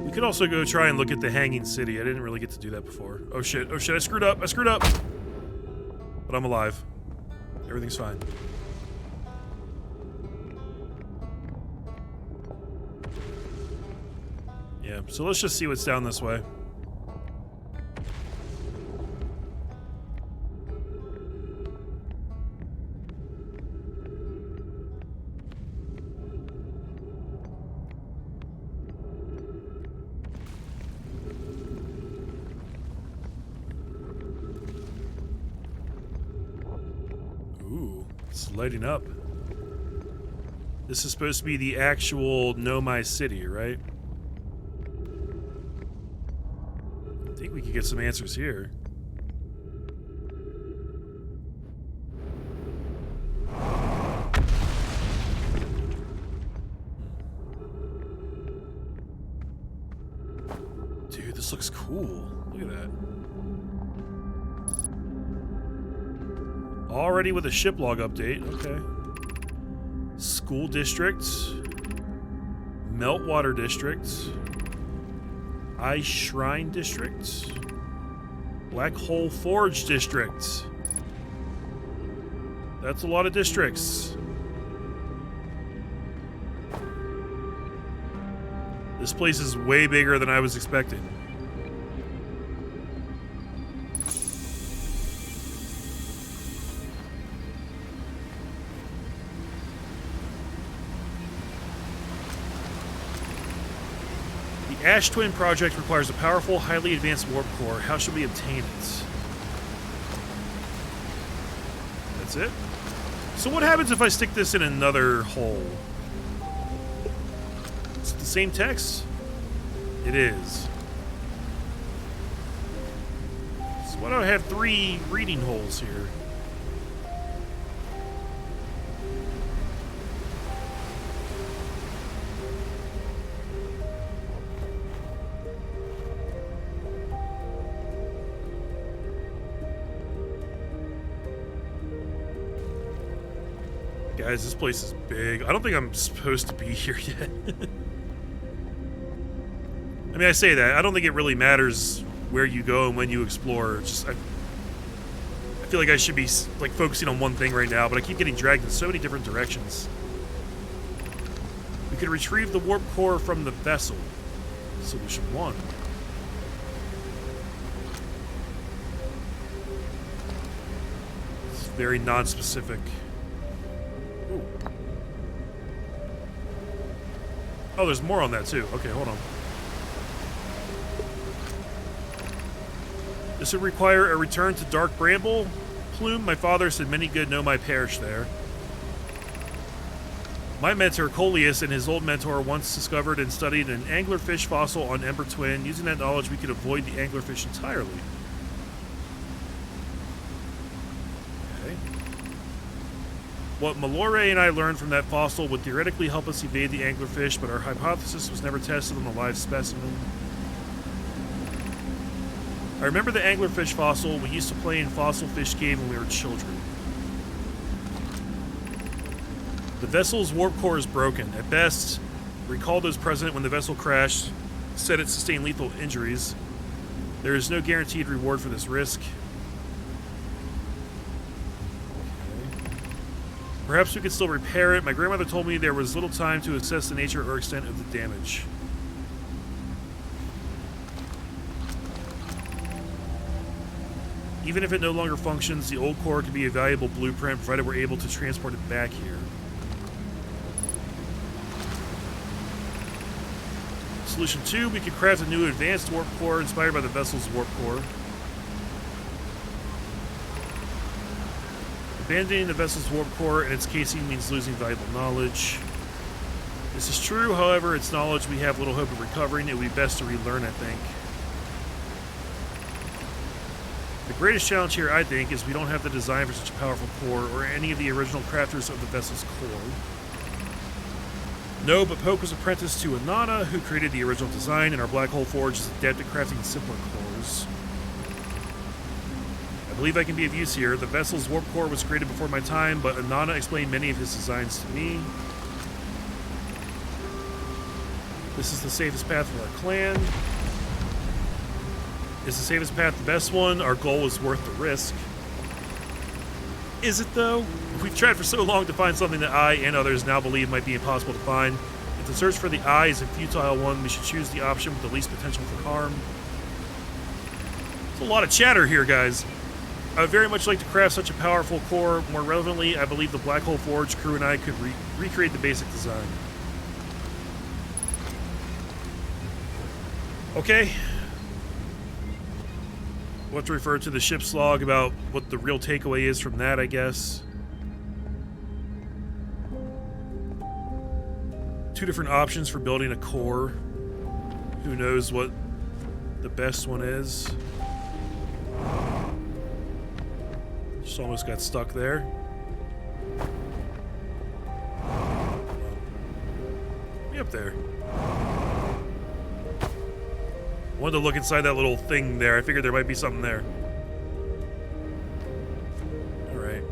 We could also go try and look at the Hanging City. I didn't really get to do that before. Oh shit, I screwed up, I screwed up! But I'm alive. Everything's fine. Yeah, so let's just see what's down this way. Lighting up. This is supposed to be the actual Nomai city, right? I think we could get some answers here. Dude, this looks cool. Look at that. Already with a ship log update, okay. School district. Meltwater district. Ice Shrine district. Black Hole Forge district. That's a lot of districts. This place is way bigger than I was expecting. Ash Twin project requires a powerful, highly advanced warp core. How should we obtain it? That's it? So what happens if I stick this in another hole? Is it the same text? It is. So why do I have 3 reading holes here? Guys, this place is big. I don't think I'm supposed to be here yet. I mean, I say that. I don't think it really matters where you go and when you explore. It's just, I feel like I should be like focusing on one thing right now, but I keep getting dragged in so many different directions. We could retrieve the warp core from the vessel. Solution 1. It's very non-specific. Ooh. Oh, there's more on that too. Okay, hold on. This would require a return to Dark Bramble Plume. My father said many good Nomai perished there. My mentor, Coleus, and his old mentor once discovered and studied an anglerfish fossil on Ember Twin. Using that knowledge, we could avoid the anglerfish entirely. Okay. What Malore and I learned from that fossil would theoretically help us evade the anglerfish, but our hypothesis was never tested on a live specimen. I remember the anglerfish fossil. We used to play in Fossil Fish Cave when we were children. The vessel's warp core is broken. At best, Ricardo's president when the vessel crashed said it sustained lethal injuries. There is no guaranteed reward for this risk. Okay. Perhaps we could still repair it. My grandmother told me there was little time to assess the nature or extent of the damage. Even if it no longer functions, the old core could be a valuable blueprint provided we're able to transport it back here. Solution 2, we could craft a new advanced warp core inspired by the vessel's warp core. Abandoning the vessel's warp core and its casing means losing valuable knowledge. This is true, however, it's knowledge we have little hope of recovering. It would be best to relearn, I think. The greatest challenge here, I think, is we don't have the design for such a powerful core or any of the original crafters of the vessel's core. No, but Poke was apprenticed to Inanna, who created the original design, and our Black Hole Forge is adept at crafting simpler cores. I believe I can be of use here. The vessel's warp core was created before my time, but Inanna explained many of his designs to me. This is the safest path for our clan. Is the safest path the best one? Our goal is worth the risk. Is it, though? We've tried for so long to find something that I and others now believe might be impossible to find. If the search for the eye is a futile one, we should choose the option with the least potential for harm. There's a lot of chatter here, guys. I would very much like to craft such a powerful core. More relevantly, I believe the Black Hole Forge crew and I could recreate the basic design. Okay. We'll have to refer to the ship's log about what the real takeaway is from that, I guess. 2 different options for building a core. Who knows what the best one is? Just almost got stuck there. Be up there. Wanted to look inside that little thing there. I figured there might be something there. Alright.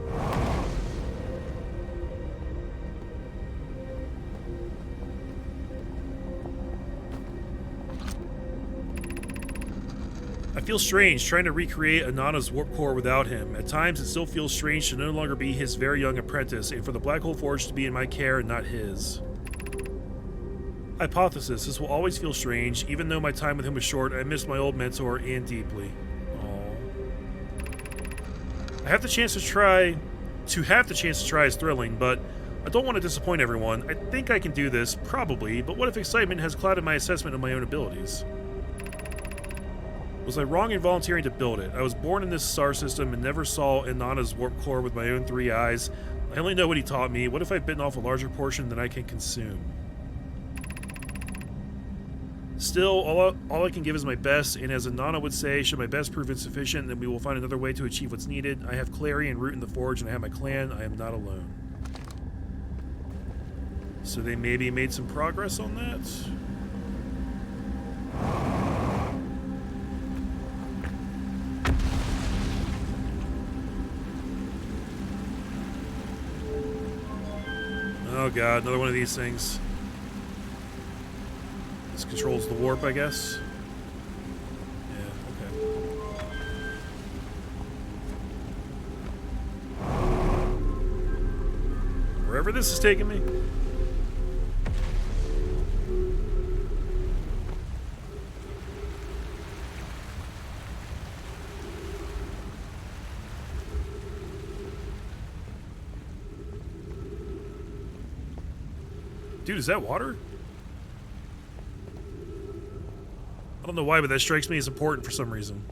I feel strange trying to recreate Inanna's warp core without him. At times, it still feels strange to no longer be his very young apprentice, and for the Black Hole Forge to be in my care and not his. Hypothesis, this will always feel strange. Even though my time with him was short, I miss my old mentor and deeply. Aww. I have the chance to try... To have the chance to try is thrilling, but I don't want to disappoint everyone. I think I can do this, probably, but what if excitement has clouded my assessment of my own abilities? Was I wrong in volunteering to build it? I was born in this star system and never saw Inanna's warp core with my own 3 eyes. I only know what he taught me. What if I've bitten off a larger portion than I can consume? Still, all I can give is my best, and as Inanna would say, should my best prove insufficient, then we will find another way to achieve what's needed. I have Clary and Root in the Forge, and I have my clan. I am not alone. So they maybe made some progress on that? Oh god, another one of these things. This controls the warp, I guess. Yeah, okay. Wherever this is taking me. Dude, is that water? I don't know why, but that strikes me as important for some reason.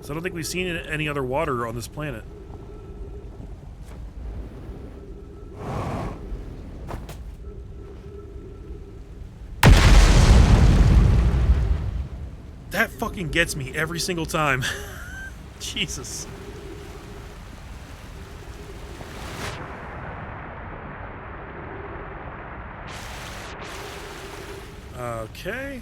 So I don't think we've seen any other water on this planet. That fucking gets me every single time. Jesus. Okay.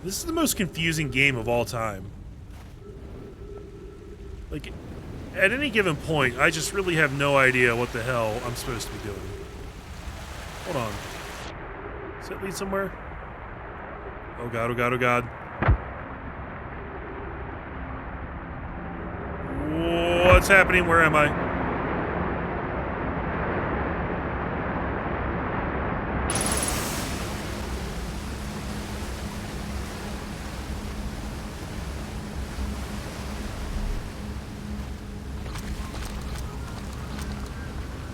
This is the most confusing game of all time. Like, at any given point, I just really have no idea what the hell I'm supposed to be doing. Hold on. Does that lead somewhere? Oh god, oh god, oh god. What's happening? Where am I?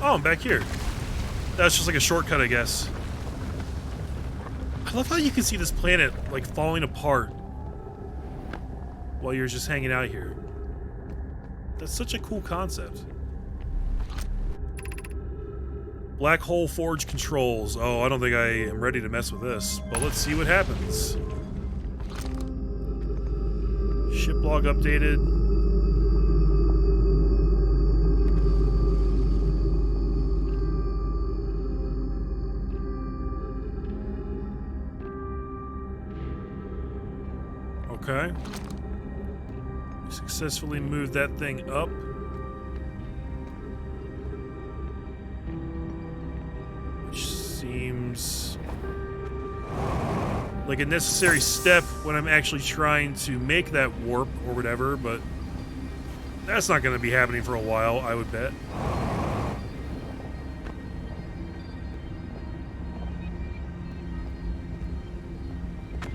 Oh, I'm back here. That's just like a shortcut, I guess. I love how you can see this planet, like, falling apart while you're just hanging out here. That's such a cool concept. Black hole forge controls. Oh, I don't think I am ready to mess with this, but let's see what happens. Ship log updated. Okay. We successfully moved that thing up. Which seems like a necessary step when I'm actually trying to make that warp or whatever, but that's not going to be happening for a while, I would bet.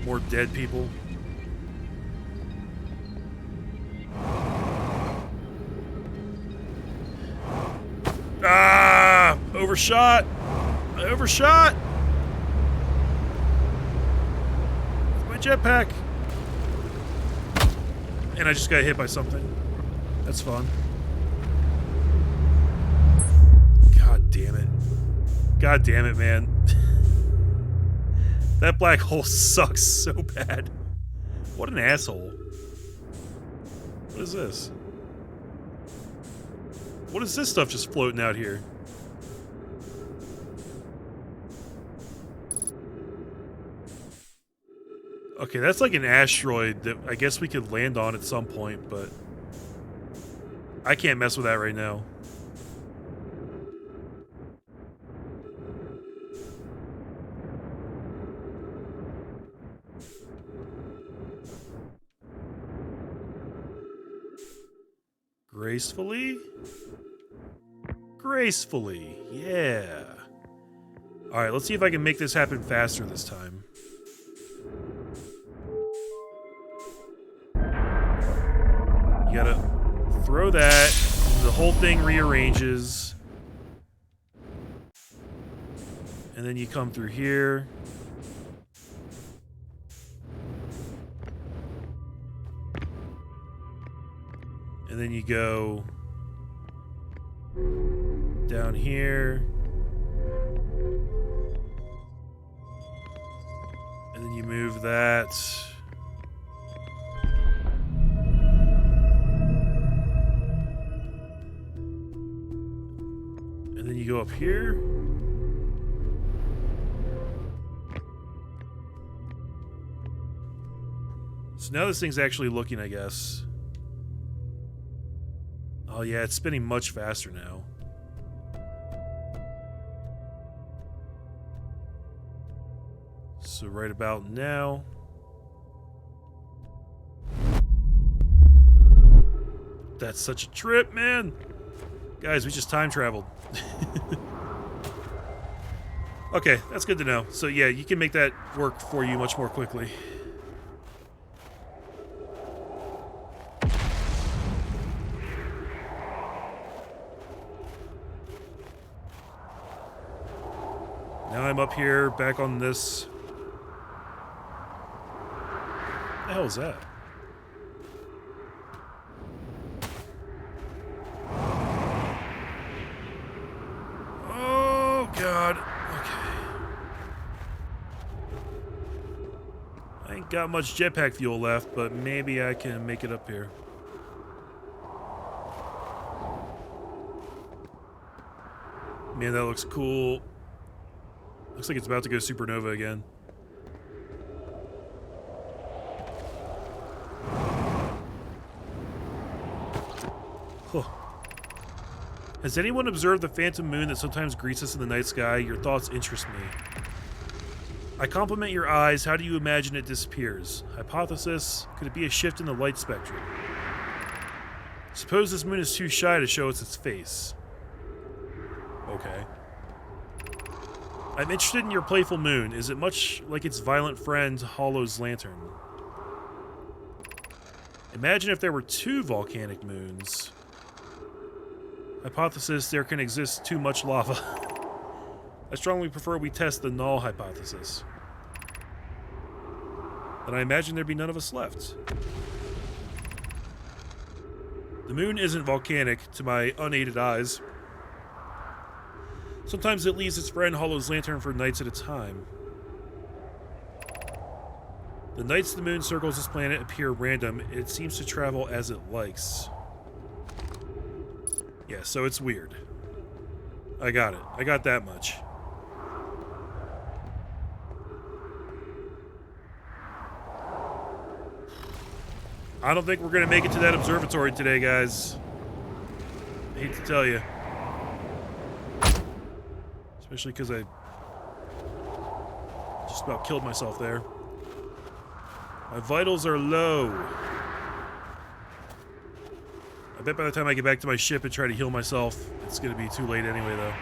More dead people. Ah! Overshot! I overshot! My jetpack! And I just got hit by something. That's fun. God damn it. God damn it, man. That black hole sucks so bad. What an asshole. What is this? What is this stuff just floating out here? Okay, that's like an asteroid that I guess we could land on at some point, but I can't mess with that right now. Gracefully? Gracefully, yeah. Alright, let's see if I can make this happen faster this time. You gotta throw that, and the whole thing rearranges. And then you come through here. And then you go down here. And then you move that. And then you go up here. So now this thing's actually looking, I guess. Oh yeah, it's spinning much faster now. So right about now. That's such a trip, man. Guys, we just time traveled. Okay, that's good to know. So yeah, you can make that work for you much more quickly. Now I'm up here, back on this. What the hell is that? Oh, God. Okay. I ain't got much jetpack fuel left, but maybe I can make it up here. Man, that looks cool. Looks like it's about to go supernova again. Huh. Has anyone observed the phantom moon that sometimes greets us in the night sky? Your thoughts interest me. I compliment your eyes. How do you imagine it disappears? Hypothesis, could it be a shift in the light spectrum? Suppose this moon is too shy to show us its face. Okay. I'm interested in your playful moon. Is it much like its violent friend, Hollow's lantern? Imagine if there were 2 volcanic moons. Hypothesis, there can exist too much lava. I strongly prefer we test the null hypothesis. Then I imagine there'd be none of us left. The moon isn't volcanic to my unaided eyes. Sometimes it leaves its friend Hollow's lantern for nights at a time. The nights the moon circles this planet appear random. It seems to travel as it likes. Yeah, so it's weird. I got it. I got that much. I don't think we're going to make it to that observatory today, guys. I hate to tell you. Especially because I just about killed myself there. My vitals are low. I bet by the time I get back to my ship and try to heal myself, it's going to be too late anyway, though.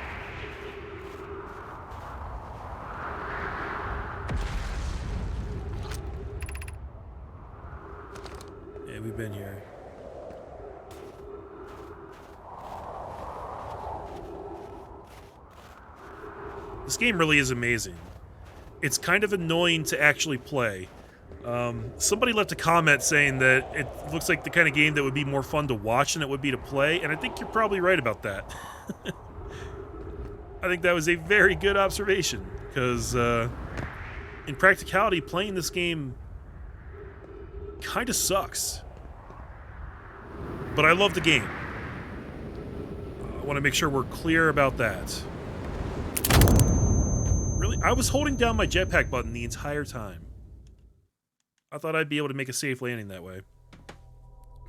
Yeah, we've been here. This game really is amazing. It's kind of annoying to actually play. Somebody left a comment saying that it looks like the kind of game that would be more fun to watch than it would be to play, and I think you're probably right about that. I think that was a very good observation, because in practicality, playing this game kind of sucks. But I love the game. I want to make sure we're clear about that. Really? I was holding down my jetpack button the entire time. I thought I'd be able to make a safe landing that way.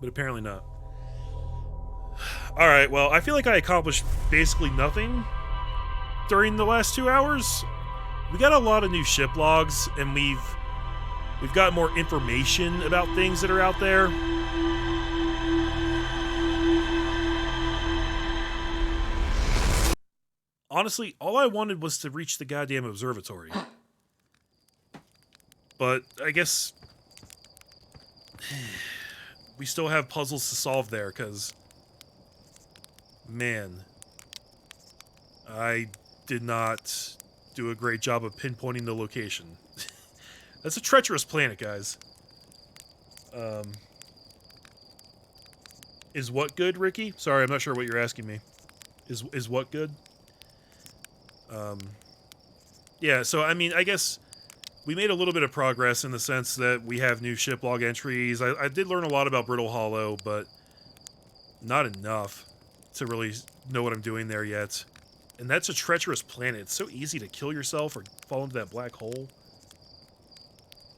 But apparently not. Alright, well, I feel like I accomplished basically nothing during the last 2 hours. We got a lot of new ship logs, and we've got more information about things that are out there. Honestly, all I wanted was to reach the goddamn observatory. But I guess we still have puzzles to solve there, because, man, I did not do a great job of pinpointing the location. That's a treacherous planet, guys. Is what good, Ricky? Sorry, I'm not sure what you're asking me. Is what good? Yeah, so, I mean, I guess we made a little bit of progress in the sense that we have new ship log entries. I did learn a lot about Brittle Hollow, but not enough to really know what I'm doing there yet. And that's a treacherous planet. It's so easy to kill yourself or fall into that black hole.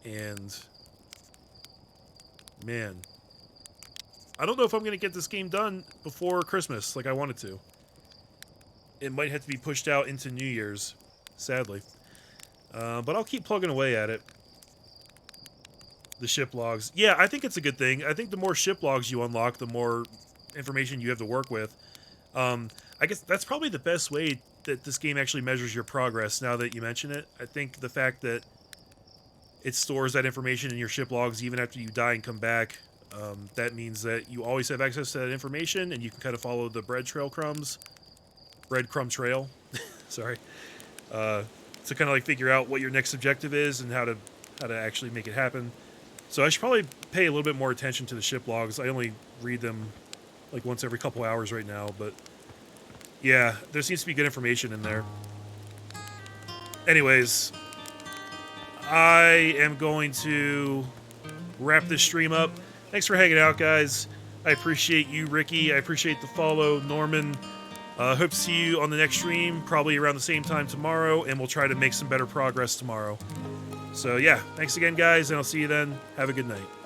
And, man, I don't know if I'm going to get this game done before Christmas like I wanted to. It might have to be pushed out into New Year's, sadly. But I'll keep plugging away at it. The ship logs. Yeah, I think it's a good thing. I think the more ship logs you unlock, the more information you have to work with. I guess that's probably the best way that this game actually measures your progress, now that you mention it. I think the fact that it stores that information in your ship logs even after you die and come back, that means that you always have access to that information, and you can kind of follow the breadcrumb trail, sorry, to kind of like figure out what your next objective is and how to actually make it happen. So I should probably pay a little bit more attention to the ship logs. I only read them like once every couple hours right now, but yeah, there seems to be good information in there. Anyways, I am going to wrap this stream up. Thanks for hanging out, guys. I appreciate you, Ricky. I appreciate the follow, Norman. Hope to see you on the next stream, probably around the same time tomorrow, and we'll try to make some better progress tomorrow. So yeah, thanks again, guys, and I'll see you then. Have a good night.